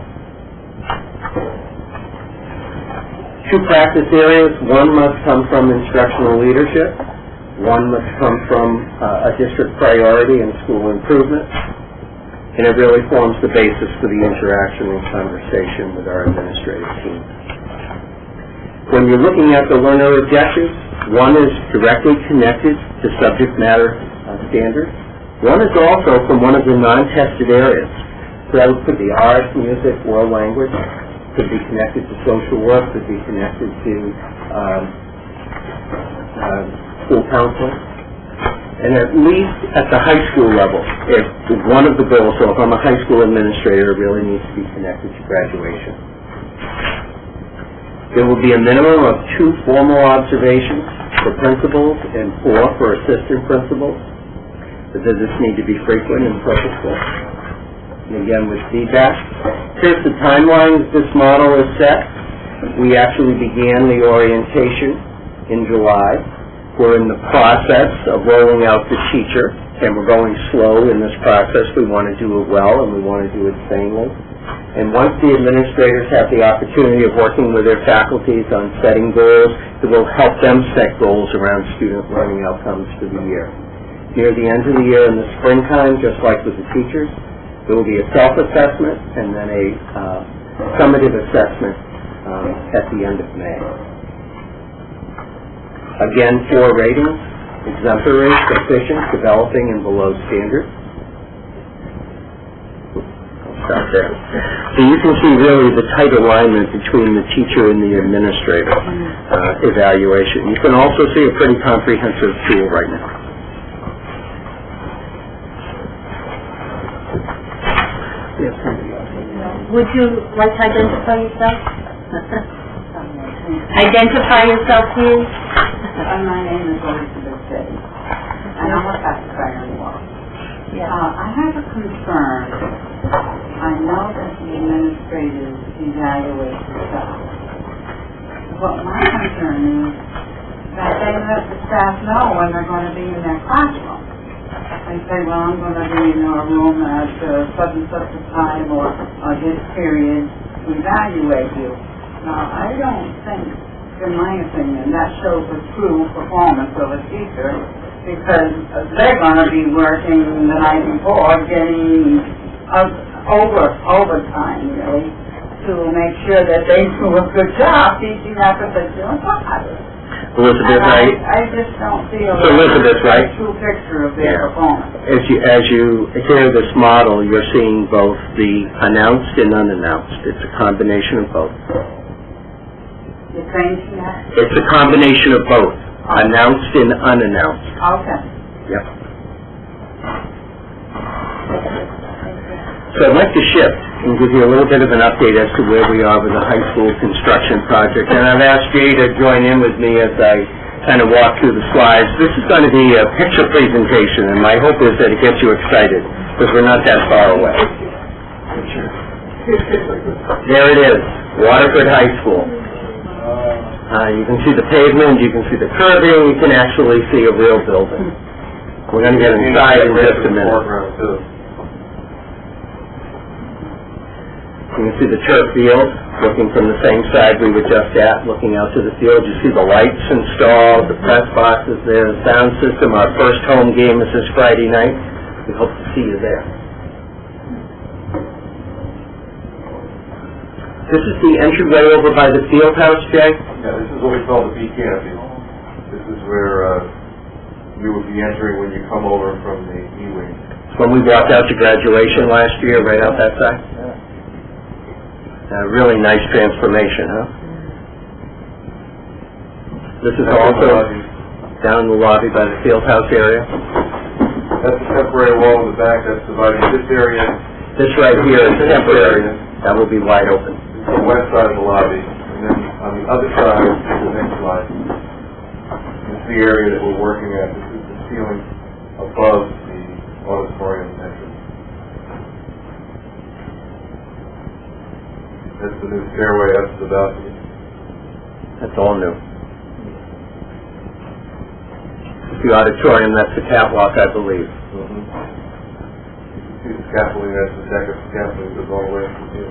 Two practice areas. One must come from instructional leadership. One must come from a district priority and school improvement. And it really forms the basis for the interaction and conversation with our administrative team. When you're looking at the learner objectives, one is directly connected to subject matter standards. One is also from one of the non-tested areas. So that could be art, music, world language, could be connected to social work, could be connected to school counseling. And at least at the high school level, if one of the goals, so if I'm a high school administrator, it really needs to be connected to graduation. There will be a minimum of 2 formal observations for principals and 4 for assistant principals. The visits need to be frequent and purposeful. And again, with feedback. Here's the timeline that this model is set. We actually began the orientation in July. We're in the process of rolling out the teacher, and we're going slow in this process. We want to do it well, and we want to do it sanely. And once the administrators have the opportunity of working with their faculties on setting goals, it will help them set goals around student learning outcomes for the year. Near the end of the year in the springtime, just like with the teachers, there will be a self-assessment and then a summative assessment at the end of May. Again, 4 ratings: exemplary, proficient, developing, and below standard. I'll stop there. So you can see really the tight alignment between the teacher and the administrator evaluation. You can also see a pretty comprehensive tool right now. Yes, Would you like to identify yourself? Identify yourself, please. My name is Elizabeth Day, and I'm a fact writer. I have a concern. I know that the administrators evaluate the staff, but my concern is that they let the staff know when they're going to be in their classroom. They say, well, I'm going to be in a room at such and such a time or this period to evaluate you. Now, I don't think, in my opinion, that shows a true performance of a teacher, because they're going to be working the night before, getting overtime, really, to make sure that they do a good job teaching that particular class. Elizabeth, right? I just don't feel Elizabeth, right? A true picture of their performance. As you hear this model, you're seeing both the announced and unannounced. It's a combination of both. You're saying that? It's a combination of both, announced and unannounced. Okay. Yep. So I'd like to shift and give you a little bit of an update as to where we are with the high school construction project. And I've asked Jay to join in with me as I kind of walk through the slides. This is going to be a picture presentation, and my hope is that it gets you excited, because we're not that far away. There it is, Waterford High School. You can see the pavement, you can see the curbing, you can actually see a real building. We're going to get inside in just a minute. You can see the turf field, looking from the same side we were just at, looking out to the field. You see the lights installed, the press boxes there, the sound system. Our first home game is this Friday night. We hope to see you there. This is the entryway over by the field house, Jay? Yeah, this is what we call the B canopy. This is where you would be entering when you come over from the E-wing. When we walked out to graduation last year, right out that side? Really nice transformation, huh? This is also down in the lobby by the field house area. That's a temporary wall in the back that's dividing this area. This right here is temporary. That will be wide open. This is the west side of the lobby, and then on the other side is the next slide. This is the area that we're working at. This is the ceiling above the auditorium entrance. That's the new stairway up to the balcony. That's all new. the auditorium, that's the catwalk, I believe. See the scaffolding, that's the deck of scaffolding goes all the way up to the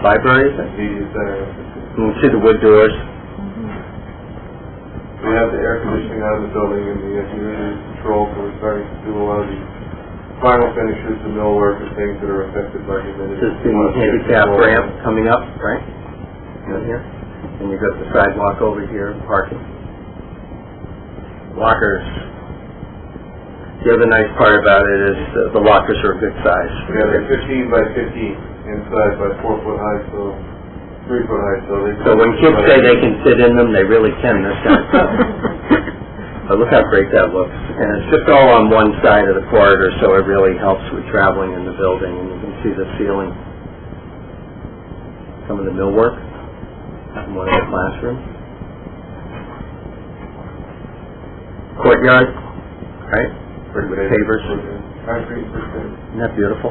Library, is it? media center. You can see the wood doors. We have the air conditioning out of the building and the humidity control, so we're starting to do a lot of the final finishes, the millwork, and things that are affected by humidity. This is the handicap ramp coming up, right? Down here. And you've got the sidewalk over here, parking. Lockers. The other nice part about it is the lockers are a good size. Yeah, they're 15 by 15 inside by 4 foot high, so 3 foot high, so they... So when kids say they can fit in them, they really can this time. But look how great that looks. And it's just all on one side of the corridor, so it really helps with traveling in the building. And you can see the ceiling. Some of the millwork in one of the classrooms. Courtyard, right? With pavers. Isn't that beautiful?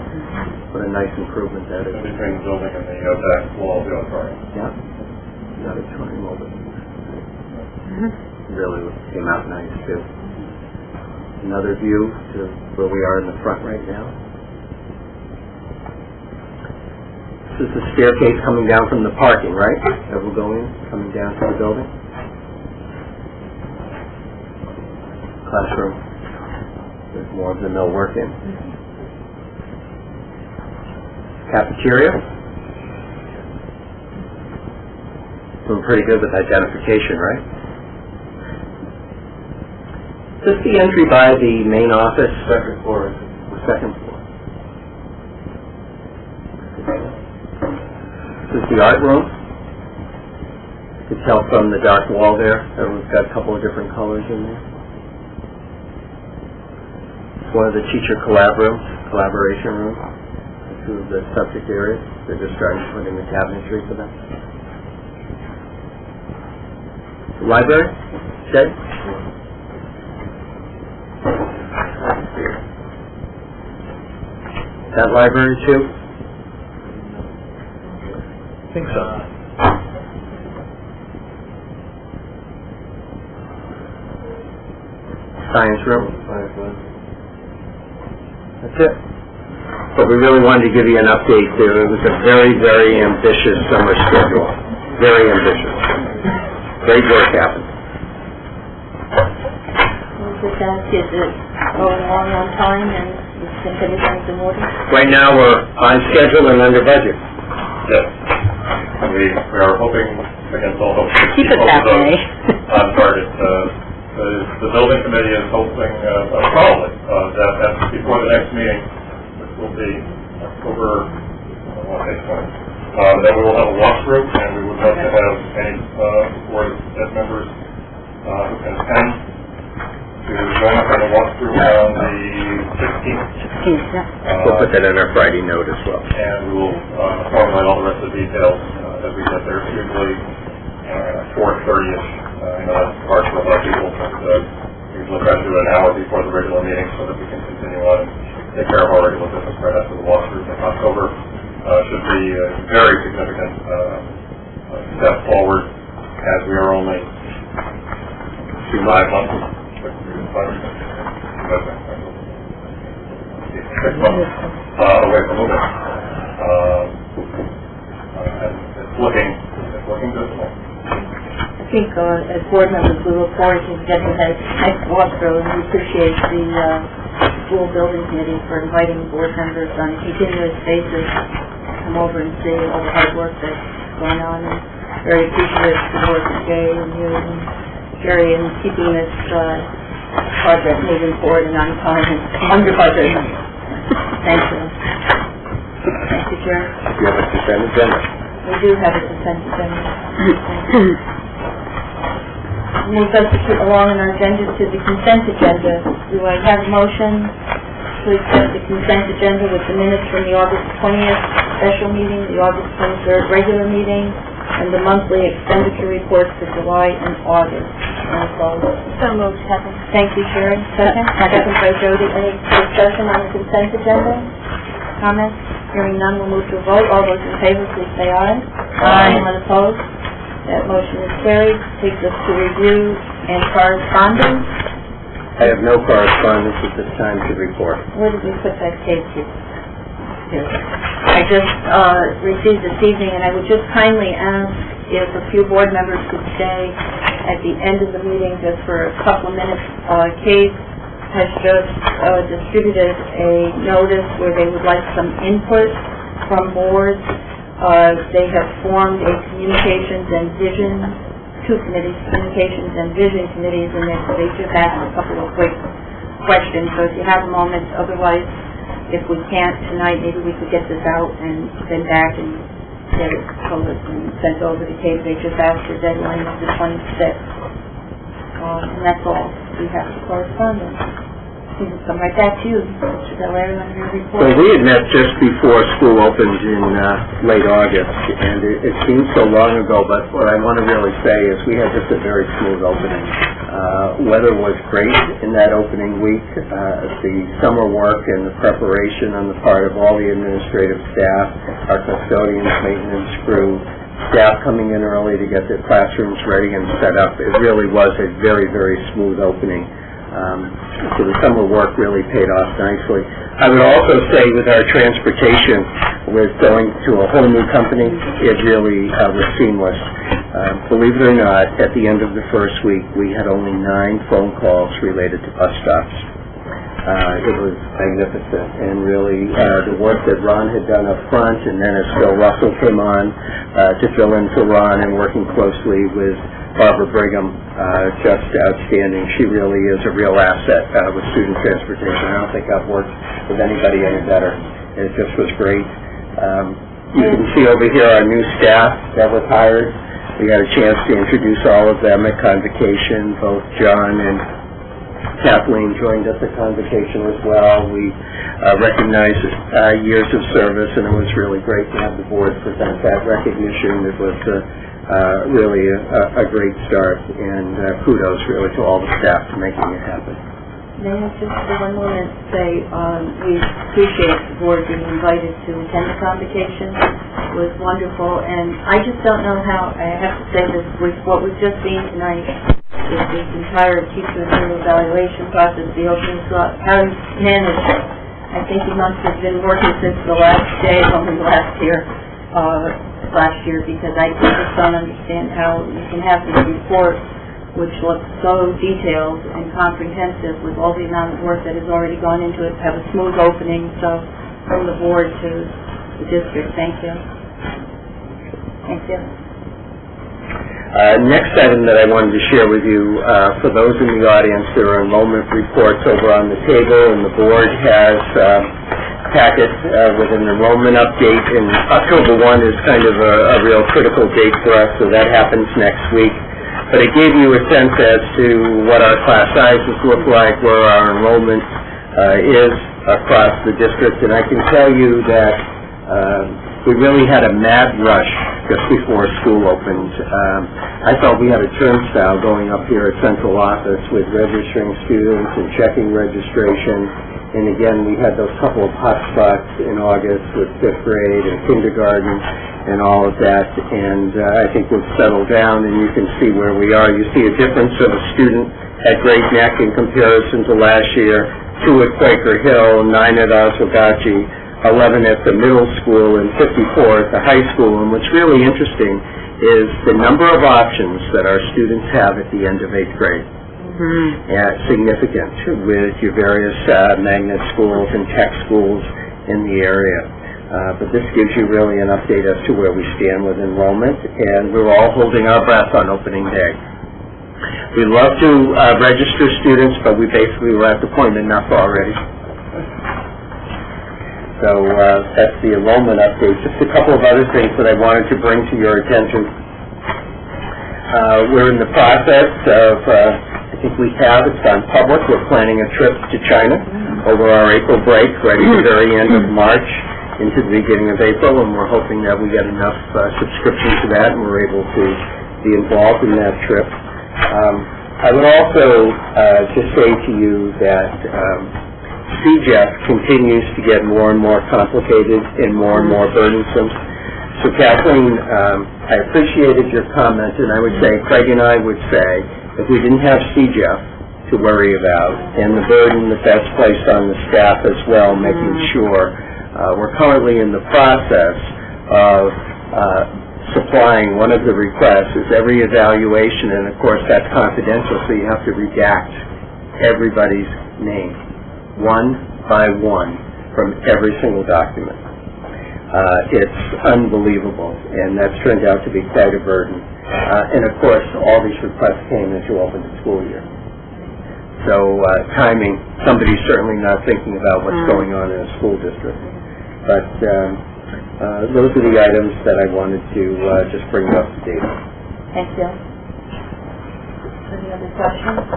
What a nice improvement that is. Between the building and the back wall of the auditorium. Yeah. The auditorium over there. Really came out nice too. Another view to where we are in the front right now. This is the staircase coming down from the parking, right? That we're going, coming down to the building. Classroom. There's more of the millwork in. Cafeteria. Doing pretty good with identification, right? Is this the entry by the main office? Second floor. The second floor. This is the art room. You can tell from the dark wall there that we've got a couple of different colors in there. It's one of the teacher collaboration rooms. Two of the subject areas. They're just starting to put in the cabinetry for them. The library? Jay? That library too? I think so. Science room? That's it. But we really wanted to give you an update there. It was a very, very ambitious summer schedule. Very ambitious. Great work happened. Just ask, is it going along on time and you think everything's in order? Right now we're on schedule and under budget. Yes. We are hoping, against all hope, to Keep it that way. on target. The building committee is hoping, probably, that before the next meeting, which will be October, that we will have a walkthrough, and we would like to have any board members who can attend to join us on the walkthrough on the 16th. We'll put that in our Friday note as well. And we will formulate all the rest of the details as we get there. It's usually 4:30ish. I know that's hard for a lot of people, but we usually try to do it an hour before the regular meeting so that we can continue on and take care of our regular business right after the walkthrough. In October should be a very significant step forward, as we are only 5 months. 6 months away from moving. And it's looking good. I think as board members we look forward to getting that next walkthrough, and we appreciate the school building committee for inviting board members on a continuous basis to come over and see all the hard work that's going on, and very appreciative of the work of Jay and you and Jerry in keeping this project moving forward and on time and under budget. Thank you. Thank you, Jerry. You have a consent agenda. We do have a consent agenda. Move us along in our agenda to the consent agenda. Do I have a motion to accept the consent agenda with the minutes from the August 20th special meeting, the August 23rd regular meeting, and the monthly expenditure reports for July and August? So moved, Kevin. Thank you, Sherry. Second? Second by Jody. Any discussion on the consent agenda? Comments? Hearing none, we'll move to a vote. All those in favor, please say aye. Aye. Anyone opposed? That motion is carried. Takes us to review and correspondence. I have no correspondence at this time to report. Where did we put that case here? I just received this evening, and I would just kindly ask if a few board members could stay at the end of the meeting just for a couple of minutes. Case has just distributed a notice where they would like some input from boards. They have formed a communications and vision, two committees, communications and vision committees, and they just asked a couple of quick questions. So if you have a moment, otherwise, if we can't tonight, maybe we could get this out and then back and get it published and sent over to Kate. They just asked for deadline of the 26th. And that's all we have to correspondence. We can come right back to you, Mr. Delary, on your report. Well, we had met just before school opened in late August, and it seems so long ago, but what I want to really say is we had just a very smooth opening. Weather was great in that opening week. The summer work and the preparation on the part of all the administrative staff, our custodians, maintenance crew, staff coming in early to get their classrooms ready and set up. It really was a very, very smooth opening. So the summer work really paid off nicely. I would also say with our transportation, with going to a whole new company, it really was seamless. Believe it or not, at the end of the first week, we had only 9 phone calls related to bus stops. It was magnificent, and really the work that Ron had done up front, and then as Phil Russell came on to fill in for Ron and working closely with Barbara Brigham, just outstanding. She really is a real asset with student transportation. I don't think I've worked with anybody any better. It just was great. You can see over here our new staff that was hired. We got a chance to introduce all of them at Convocation. Both John and Kathleen joined us at Convocation as well. We recognized years of service, and it was really great to have the board present that recognition. It was really a great start, and kudos really to all the staff for making it happen. May I just for one moment say we appreciate the board being invited to attend the Convocation. It was wonderful, and I just don't know how, I have to say this, with what we've just seen tonight, is this entire teacher evaluation process, the opening slot, how you managed it. I think you must have been working since the last day, only last year, because I just don't understand how you can have this report which looks so detailed and comprehensive with all the amount of work that has already gone into it, have a smooth opening. So from the board to the district, thank you. Thank you. Next item that I wanted to share with you, for those in the audience, there are enrollment reports over on the table, and the board has packet with an enrollment update, and October 1 is kind of a real critical date for us, so that happens next week. But it gave you a sense as to what our class sizes look like, where our enrollment is across the district, and I can tell you that we really had a mad rush just before school opened. I thought we had a turnstile going up here at central office with registering students and checking registration. And again, we had those couple of hot spots in August with 5th grade and kindergarten and all of that. And I think we've settled down, and you can see where we are. You see a difference of a student at Great Neck in comparison to last year, 2 at Quaker Hill, 9 at Oswegatchie, 11 at the middle school, and 54 at the high school. And what's really interesting is the number of options that our students have at the end of 8th grade. Significant with your various magnet schools and tech schools in the area. But this gives you really an update as to where we stand with enrollment, and we're all holding our breath on opening day. We love to register students, but we basically were at the point enough already. So that's the enrollment update. Just a couple of other things that I wanted to bring to your attention. We're in the process of I think we have, it's gone public, we're planning a trip to China over our April break, right at the very end of March into the beginning of April, and we're hoping that we get enough subscription to that and we're able to be involved in that trip. I would also just say to you that CJEF continues to get more and more complicated and more burdensome. So Kathleen, I appreciated your comment, and I would say, Craig and I would say, if we didn't have CJEF to worry about, and the burden that that's placed on the staff as well, making sure we're currently in the process of supplying one of the requests is every evaluation, and of course that's confidential, so you have to redact everybody's name, one by one, from every single document. It's unbelievable, and that's turned out to be quite a burden. And of course, all these requests came as you opened the school year. So timing, somebody's certainly not thinking about what's going on in a school district. But those are the items that I wanted to just bring up to date. Thank you. Any other questions?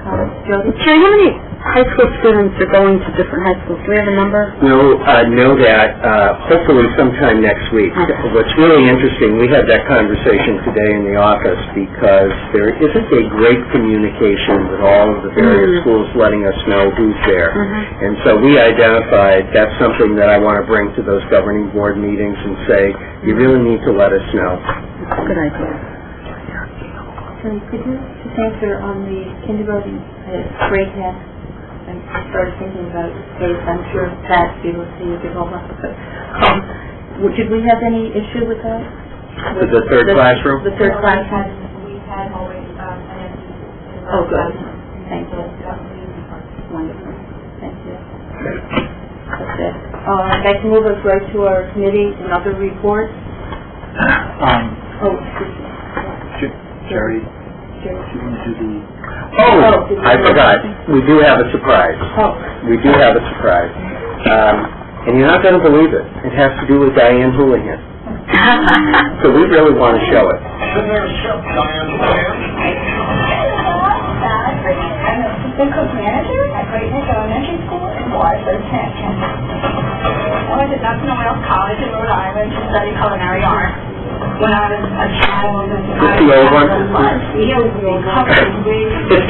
Comments? Jody? Sure, how many high school students are going to different high schools? Do we have a number? We'll know that hopefully sometime next week. What's really interesting, we had that conversation today in the office because there isn't a great communication with all of the various schools letting us know who's there. And so we identified that's something that I want to bring to those governing board meetings and say, you really need to let us know. Good idea. Could you just answer on the kindergarten grade test? I started thinking about space. I'm sure Pat, you will see you get all that. Did we have any issue with that? With the third classroom? The third classroom? We had always an empty. Oh, good. Thank you. Wonderful. Thank you. That's it. I'd like to move us right to our committee and other reports. Jerry, do you want to do the... I forgot. We do have a surprise. We do have a surprise. And you're not going to believe it. It has to do with Diane Houlihan. So we really want to show it. I'm assistant cook manager at Great Neck Elementary School in Wadsworth, Connecticut. I went to National Wales College in Rhode Island to study culinary arts. When I was a child, Is this the old one? It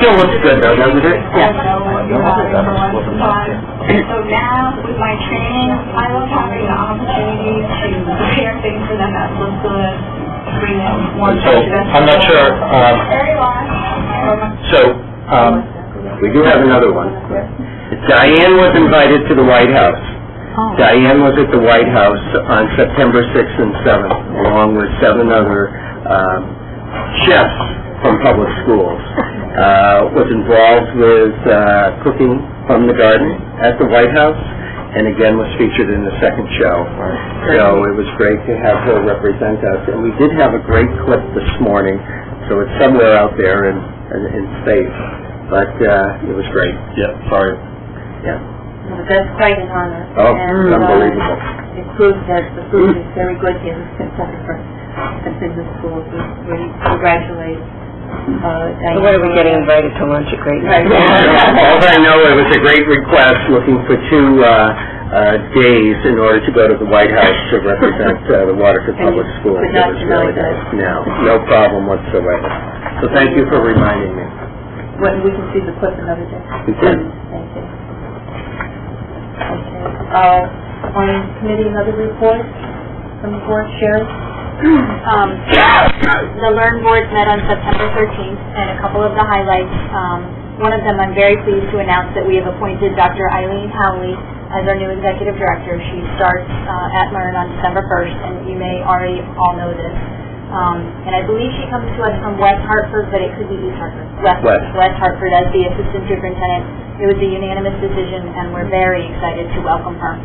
still looks good though, doesn't it? Yeah. So now, with my training, I love having the opportunity to prepare things for them that look good, bring them more attention. I'm not sure. We do have another one. Diane was invited to the White House. Diane was at the White House on September 6th and 7th, along with 7 other chefs from public schools. Was involved with cooking from the garden at the White House, and again was featured in the second show. So it was great to have her represent us. And we did have a great clip this morning, so it's somewhere out there in space. But it was great. Yeah, sorry. Yeah. That's quite an honor. Oh, and, unbelievable. It proves that the food is very good here in the schools. We congratulate Diane. What are we getting invited to lunch at Great Neck? All I know, it was a great request looking for 2 days in order to go to the White House to represent the Waterford Public Schools. It was really nice. No problem whatsoever. So thank you for reminding me. When we can see the clip another day. We can. Thank you. Okay. On committee and other reports from the board, Sherry? The Learn Board met on September 13th, and a couple of the highlights. One of them, I'm very pleased to announce that we have appointed Dr. Eileen Howley as our new executive director. She starts at Learn on December 1st, and you may already all know this. And I believe she comes to us from West Hartford, but it could be East Hartford. West Hartford as the assistant superintendent. It was a unanimous decision, and we're very excited to welcome her.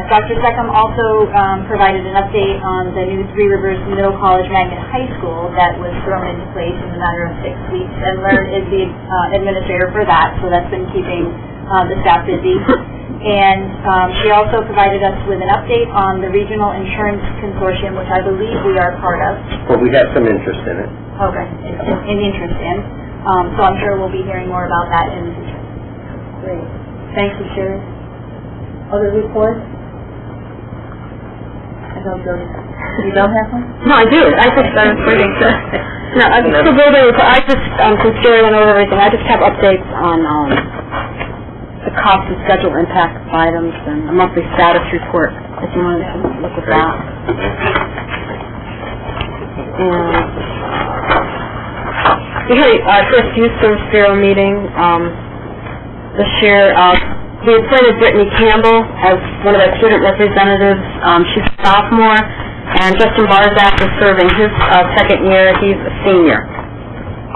Dr. Seckham also provided an update on the new Three Rivers Middle College Magnet High School that was thrown into place in a matter of 6 weeks, and Learn is the administrator for that, so that's been keeping the staff busy. And she also provided us with an update on the Regional Insurance Consortium, which I believe we are part of. Well, we have some interest in it. Okay, in interest in. So I'm sure we'll be hearing more about that in the future. Great. Thank you, Sherry. Other reports? I don't know. You don't have one? No, I do. I just was waiting to... No, the building report, since Jerry went over everything, I just have updates on the cost and schedule impact items and a monthly status report, if you wanted to look at that. And we had our first Youth Service Bureau meeting this year. We appointed Brittany Campbell as one of our student representatives. She's a sophomore, and Justin Barzak is serving his second year. He's a senior.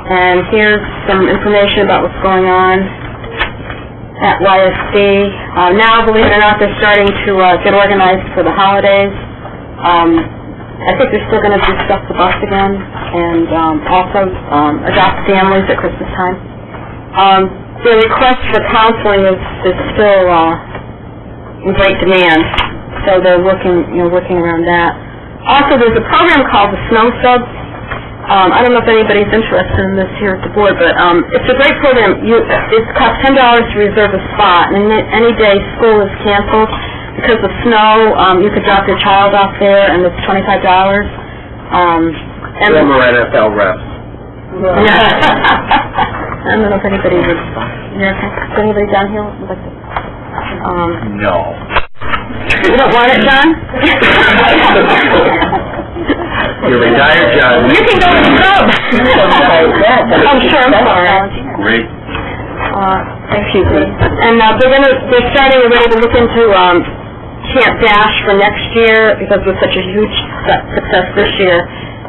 And here's some information about what's going on at YSD. Now, believe it or not, they're starting to get organized for the holidays. I think they're still going to do Stuff the Bus again, and also adopt families at Christmas time. The request for counseling is still in great demand, so they're working around that. Also, there's a program called the Snow Subs. I don't know if anybody's interested in this here at the board, but it's a great program. It costs $10 to reserve a spot, and any day school is canceled because of snow, you could drop your child off there, and it's $25. Former NFL reps. I don't know if anybody would. Is anybody down here would like to? No. You don't want it, John? You're retired, John. You can go to the club. I'm sure. I'm sorry. Great. Excuse me. And they're starting already to look into Camp Dash for next year because it was such a huge success this year.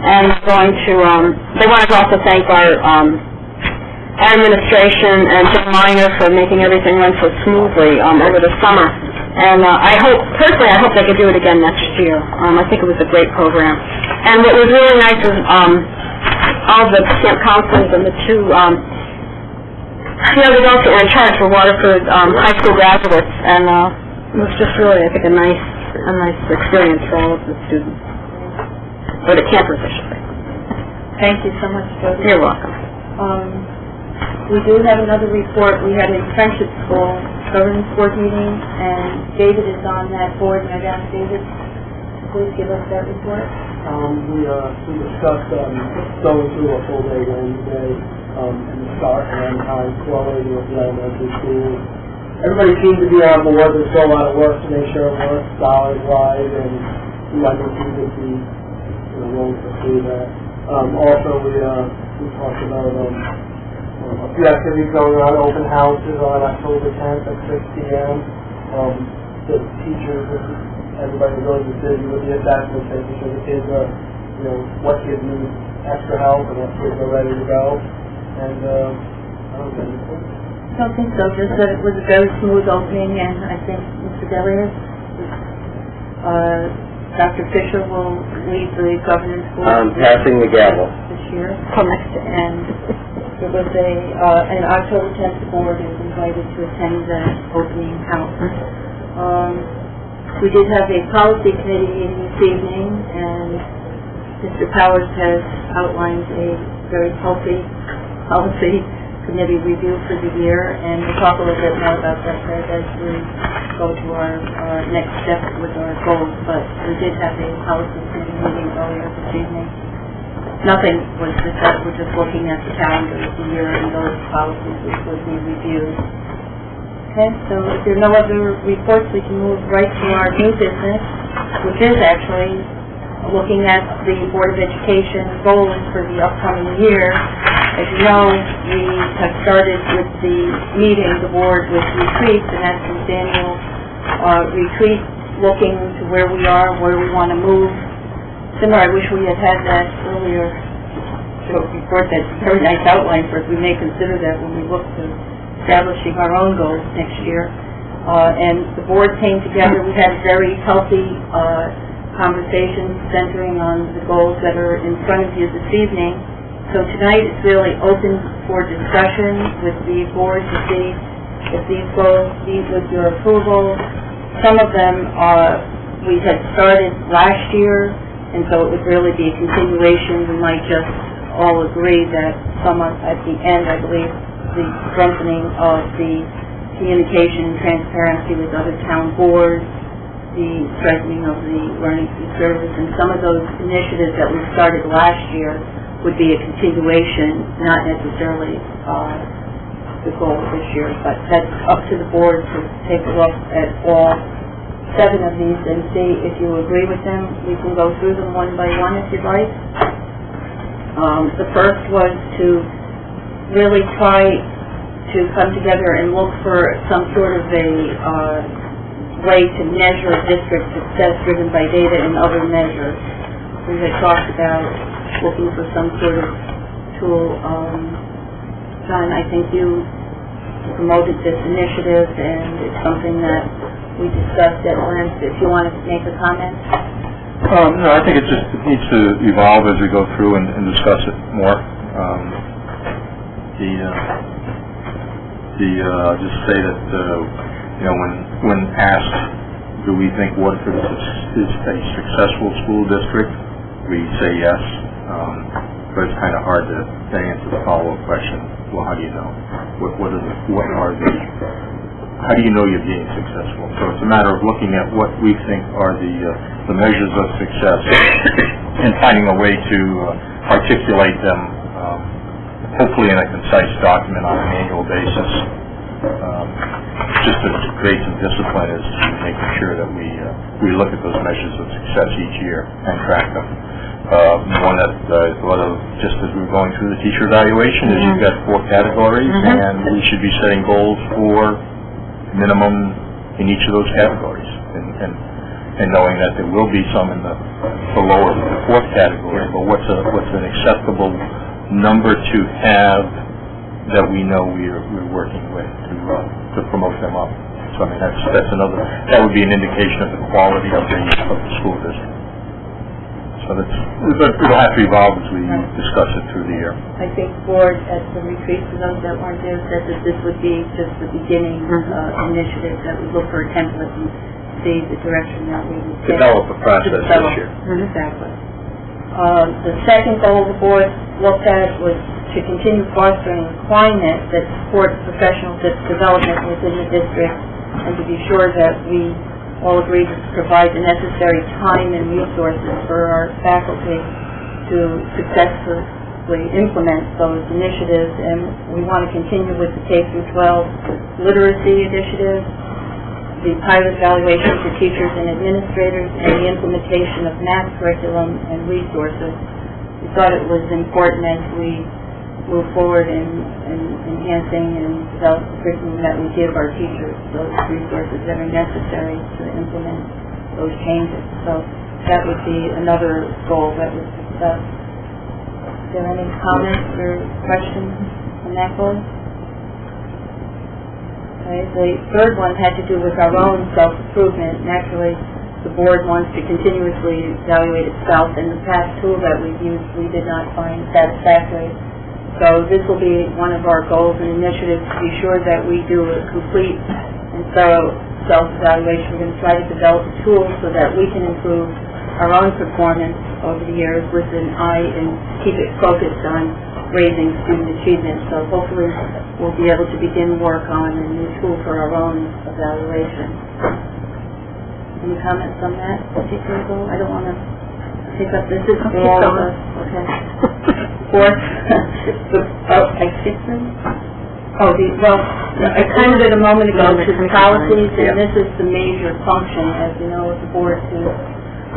And they wanted to also thank our administration and Jim Miner for making everything run so smoothly over the summer. And I hope they could do it again next year. I think it was a great program. And what was really nice is all the camp counselors and the two, the adults that were in charge were Waterford high school graduates, and it was just really, I think, a nice experience for all of the students. Or the campers, I should say. Thank you so much, Jody. You're welcome. We do have another report. We had a Friendship School governance board meeting, and David is on that board. And I'd ask David to please give us that report. We discussed going through a full day Wednesday and the start and end time correlating with the elementary schools. Everybody seemed to be on board. There's still a lot of work to make sure it works solid-wise, and we understand that the willing to do that. Also, we talked about a few activities going on, open houses on October 10th at 6 p.m. The teachers, everybody really was busy with the assessments, making sure the kids are, what kids need extra help and what kids are ready to go. And I don't think so. Just that it was a very smooth opening, and I think Mr. Delius, Dr. Fisher will lead the governance board. I'm passing the gavel. This year. And there was an October 10th board is invited to attend the opening house. We did have a policy committee meeting this evening, and Mr. Powers has outlined a very healthy policy committee review for the year, and we'll talk a little bit more about that as we go to our next step with our goals. But we did have a policy committee meeting earlier this evening. Nothing was discussed. We're just looking at the calendar of the year and those policies which would be reviewed. Okay, so if there are no other reports, we can move right to our new business, which is actually looking at the Board of Education goals for the upcoming year. As you know, we have started with the meeting, the board, with retreats, and that's an annual retreat looking to where we are, where we want to move. Similar, I wish we had had that earlier report. That's a very nice outline for us. We may consider that when we look to establishing our own goals next year. And the board came together. We had very healthy conversations centering on the goals that are in front of you this evening. So tonight it's really open for discussion with the board to see if these goals meet with your approval. Some of them we had started last year, and so it would really be a continuation. We might just all agree that somewhat at the end, I believe, the strengthening of the communication and transparency with other town boards, the strengthening of the learning through service, and some of those initiatives that we started last year would be a continuation, not necessarily the goal this year, but that's up to the board to take a look at all 7 of these and see if you agree with them. We can go through them one by one if you'd like. The first was to really try to come together and look for some sort of a way to measure district success driven by data and other measures. We had talked about looking for some sort of tool. John, I think you promoted this initiative, and it's something that we discussed at length. If you want to make a comment? No, I think it needs to evolve as we go through and discuss it more. Just say that when asked, do we think Waterford is a successful school district, we say yes. But it's kind of hard to then answer the follow-up question. Well, how do you know? How do you know you're being successful? So it's a matter of looking at what we think are the measures of success and finding a way to articulate them, hopefully in a concise document on an annual basis. Just to create some discipline is making sure that we look at those measures of success each year and track them. One that I thought of just as we were going through the teacher evaluation is you've got 4 categories, and we should be setting goals for minimum in each of those categories, and knowing that there will be some in the lower, the 4th category, but what's an acceptable number to have that we know we're working with to promote them up. So I mean that's another, that would be an indication of the quality of the school district. So it'll have to evolve as we discuss it through the year. I think board at the retreat, for those that weren't there, said that this would be just the beginning initiative, that we look for a template and see the direction that we would take. Develop a process this year. Exactly. The second goal the board looked at was to continue fostering a climate that supports professional development within the district, and to be sure that we all agree to provide the necessary time and resources for our faculty to successfully implement those initiatives. And we want to continue with the K-12 literacy initiative, the pilot evaluation for teachers and administrators, and the implementation of math curriculum and resources. We thought it was important as we move forward in enhancing and develop the curriculum that we give our teachers, those resources that are necessary to implement those changes. So that would be another goal that was discussed. Is there any comments or questions on that goal? Okay, the third one had to do with our own self-improvement. Naturally, the board wants to continuously evaluate itself, and the past tool that we've used we did not find satisfactory. So this will be one of our goals and initiatives to be sure that we do a complete and thorough self-evaluation. We're going to try to develop a tool so that we can improve our own performance over the years with an eye and keep it focused on raising student achievement. So hopefully we'll be able to begin work on a new tool for our own evaluation. Any comments on that particular goal? I don't want to pick up. This is for all of us. Okay. Fourth. I skipped them? I kind of did a moment ago to the policies, and this is the major function, as you know, of the board, to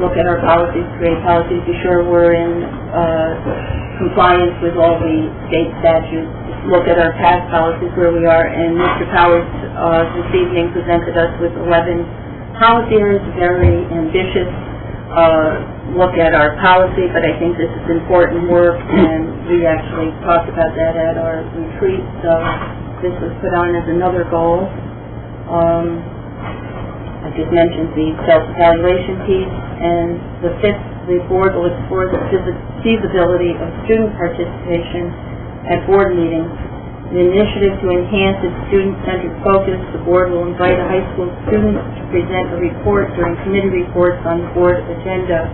look at our policies, create policies, be sure we're in compliance with all the state statutes, look at our past policies where we are, and Mr. Powers this evening presented us with 11 policy areas, very ambitious look at our policy, but I think this is important work, and we actually talked about that at our retreat, so this was put on as another goal. I just mentioned the self-evaluation piece, and the fifth, the board will explore the feasibility of student participation at board meetings. An initiative to enhance its student-centered focus, the board will invite a high school student to present a report during committee reports on the board agenda.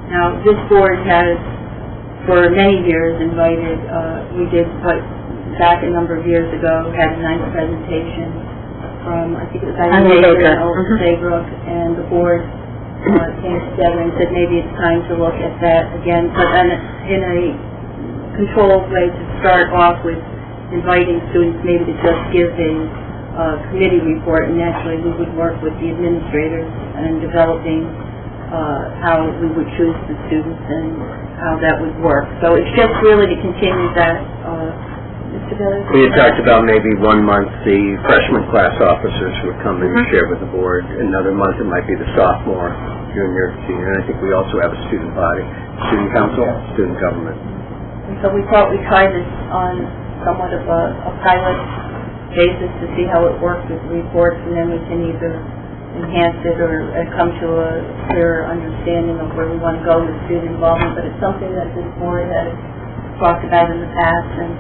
Now, this board has, for many years, invited, we did, back a number of years ago, had a nice presentation from, I think it was Eileen Baker and Old Saybrook, and the board came together and said maybe it's time to look at that again, but then in a controlled way to start off with inviting students maybe to just give a committee report, and naturally we would work with the administrators in developing how we would choose the students and how that would work. So it's just really to continue that. Mr. Bailey? We had talked about maybe 1 month the freshman class officers would come and share with the board. Another month it might be the sophomore, junior, senior, and I think we also have a student body, student council, student government. And so we thought we'd try this on somewhat of a pilot basis to see how it works with the reports, and then we can either enhance it or come to a clearer understanding of where we want to go with student involvement. But it's something that this board has talked about in the past, and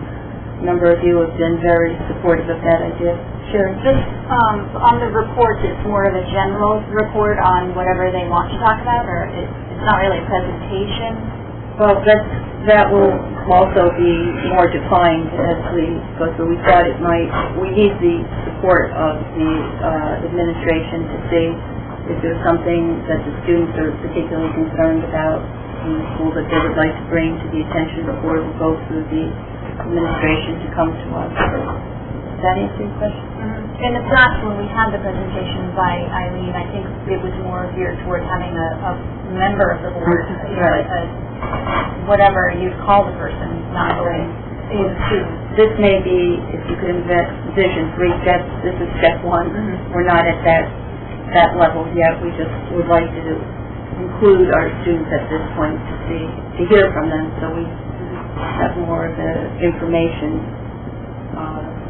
a number of you have been very supportive of that idea. Sure. Just on the reports, it's more of a general report on whatever they want to talk about, or it's not really a presentation? Well, that will also be more defined as we go through. We thought it might, we need the support of the administration to see if there's something that the students are particularly concerned about in the school that they would like to bring to the attention of the board. We'll go through the administration to come to us. Does that answer your question? Mm-hmm. In the past, when we had the presentation by Eileen, I think it was more geared toward having a member of the board, whatever you'd call the person, not really a student. This may be, if you could envision 3 steps, this is step 1. Mm-hmm. We're not at that level yet. We just would like to include our students at this point to hear from them, so we have more of the information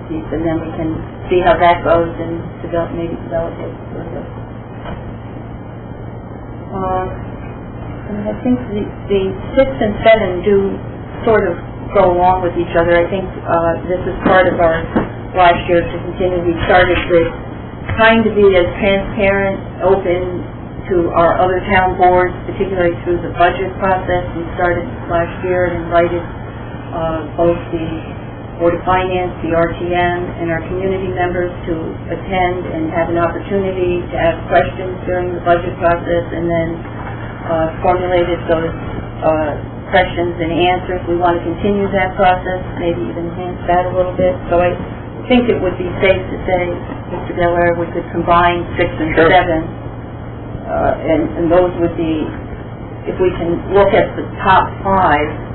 piece, and then we can see how that goes and maybe develop it further. And I think the 6 and 7 do sort of go along with each other. I think this is part of our last year to continue. We started with trying to be as transparent, open to our other town boards, particularly through the budget process. We started last year and invited both the Board of Finance, the RTM, and our community members to attend and have an opportunity to ask questions during the budget process, and then formulated those questions and answers. We want to continue that process, maybe even enhance that a little bit. So I think it would be safe to say, Mr. Delaire, we could combine 6 and 7, and those would be, if we can look at the top 5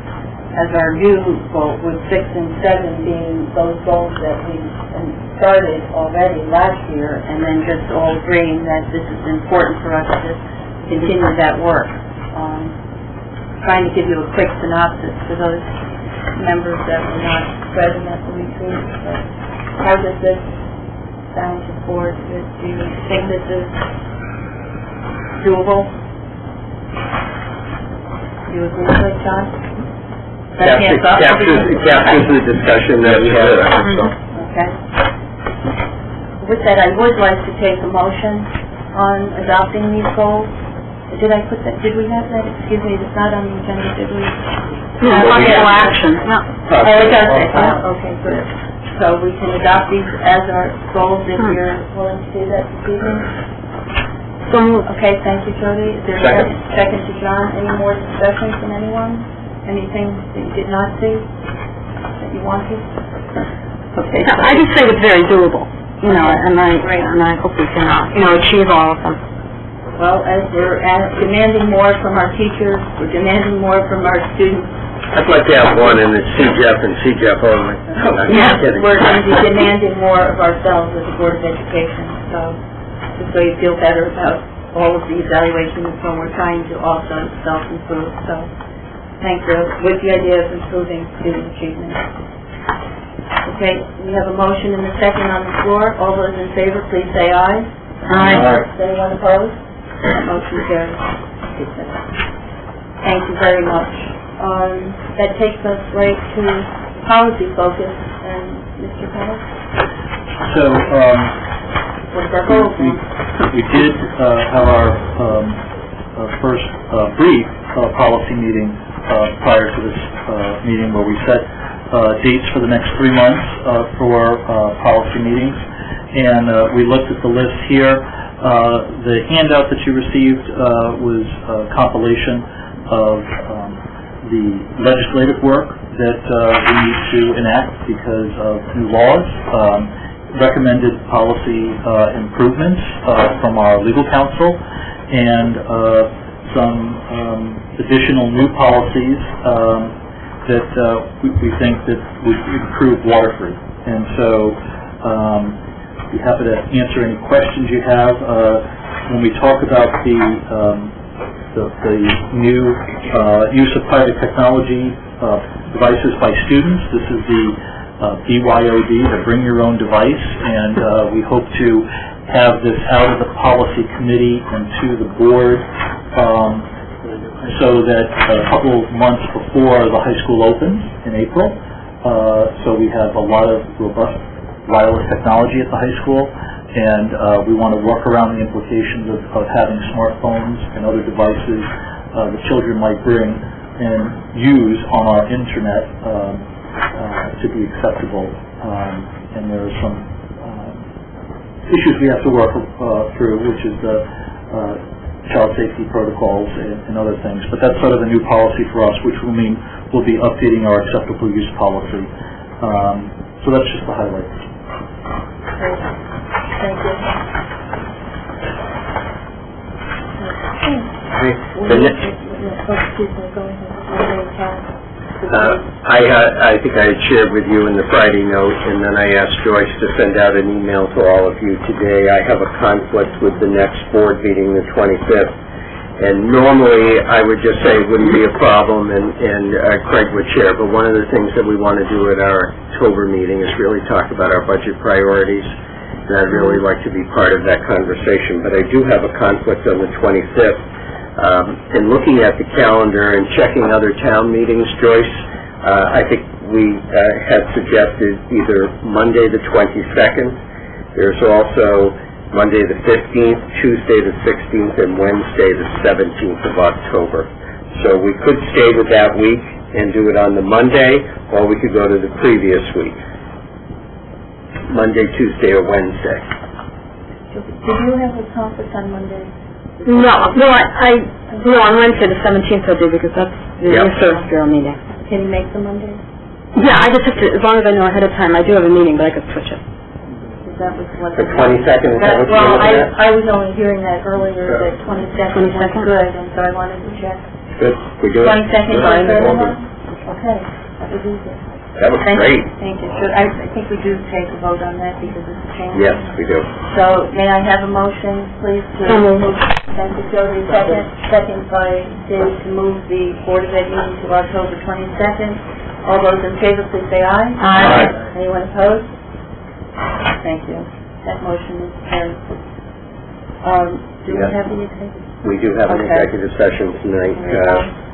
as our new goal, with 6 and 7 being those goals that we started already last year, and then just all agreeing that this is important for us to continue that work. Trying to give you a quick synopsis for those members that were not present at the retreat. But how does this sound to the board? Do you think this is doable? Do you agree with it, John? Captures the discussion that we had. Okay. With that, I would like to take a motion on adopting these goals. Did I put that? Did we have that? Excuse me, it's not on the agenda, did we? No, possible action. No. Oh, it does say. Okay, good. So we can adopt these as our goals if you're willing to do that this evening. Okay, thank you, Jody. Is there a second to John? Any more discussion from anyone? Anything that you did not see that you want to? Okay. I just think it's very doable, and I hope we can, achieve all of them. Well, as we're demanding more from our teachers, we're demanding more from our students. I'd like to have one, and it's CJEF and CJEF only. Yes, we're going to be demanding more of ourselves as a Board of Education, so just so you feel better about all of the evaluations when we're trying to also self-improve. So thank you, with the idea of improving student achievement. Okay, we have a motion and a second on the floor. All those in favor, please say aye. Aye. Is anyone opposed? Motion carries. Thank you very much. That takes us right to policy focus, and Mr. Powell? So, What's our goals? we did have our first brief policy meeting prior to this meeting, where we set dates for the next 3 months for policy meetings, and we looked at the list here. The handout that you received was a compilation of the legislative work that we need to enact because of new laws, recommended policy improvements from our legal counsel, and some additional new policies that we think that would improve Waterford. And so be happy to answer any questions you have. When we talk about the new use of private technology devices by students, this is the BYOD, the Bring Your Own Device, and we hope to have this out of the policy committee and to the board so that a couple of months before the high school opens in April, so we have a lot of robust wireless technology at the high school, and we want to work around the implications of having smartphones and other devices that children might bring and use on our internet to be acceptable. And there are some issues we have to work through, which is the child safety protocols and other things. But that's sort of a new policy for us, which will mean we'll be updating our acceptable use policy. So that's just the highlights. Great. Thank you. I think I had shared with you in the Friday note, and then I asked Joyce to send out an email to all of you today. I have a conflict with the next board meeting, the 25th, and normally I would just say it wouldn't be a problem, and Craig would share, but one of the things that we want to do at our October meeting is really talk about our budget priorities, and I'd really like to be part of that conversation. But I do have a conflict on the 25th. And looking at the calendar and checking other town meetings, Joyce, I think we had suggested either Monday the 22nd. There's also Monday the 15th, Tuesday the 16th, and Wednesday the 17th of October. So we could stay with that week and do it on the Monday, or we could go to the previous week, Monday, Tuesday, or Wednesday. Did you have a conflict on Monday? No, on Wednesday the 17th I'll do, because that's the Youth Service Bureau meeting. Can you make the Monday? Yeah, I just have to, as long as I know ahead of time. I do have a meeting, but I could switch it. That was what the 22nd, is that what you're looking at? I was only hearing that earlier, that 22nd was good, and so I wanted to check. Good, we do it. 22nd, okay, that was easy. That was great. Thank you. I think we do take a vote on that because it's a change. Yes, we do. So may I have a motion, please, to move, and to show the second by Dave, to move the Board of Ed meeting to October 22nd. All those in favor, please say aye. Aye. Anyone opposed? Thank you. That motion is carried. Do we have the executive? We do have an executive session tonight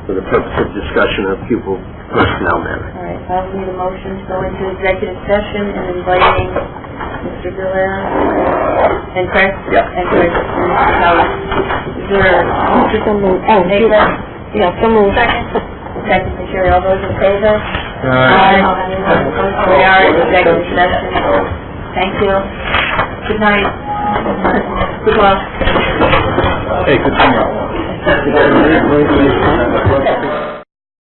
for the purpose of discussion of pupil personnel matters. All right, I'll need a motion to go into executive session and inviting Mr. Gillera and Craig and Craig and Mr. Howard. Is there so moved. Second to Sherry. All those in favor? Aye. We are in executive session. Thank you. Good night. Good luck. Hey, good to see you.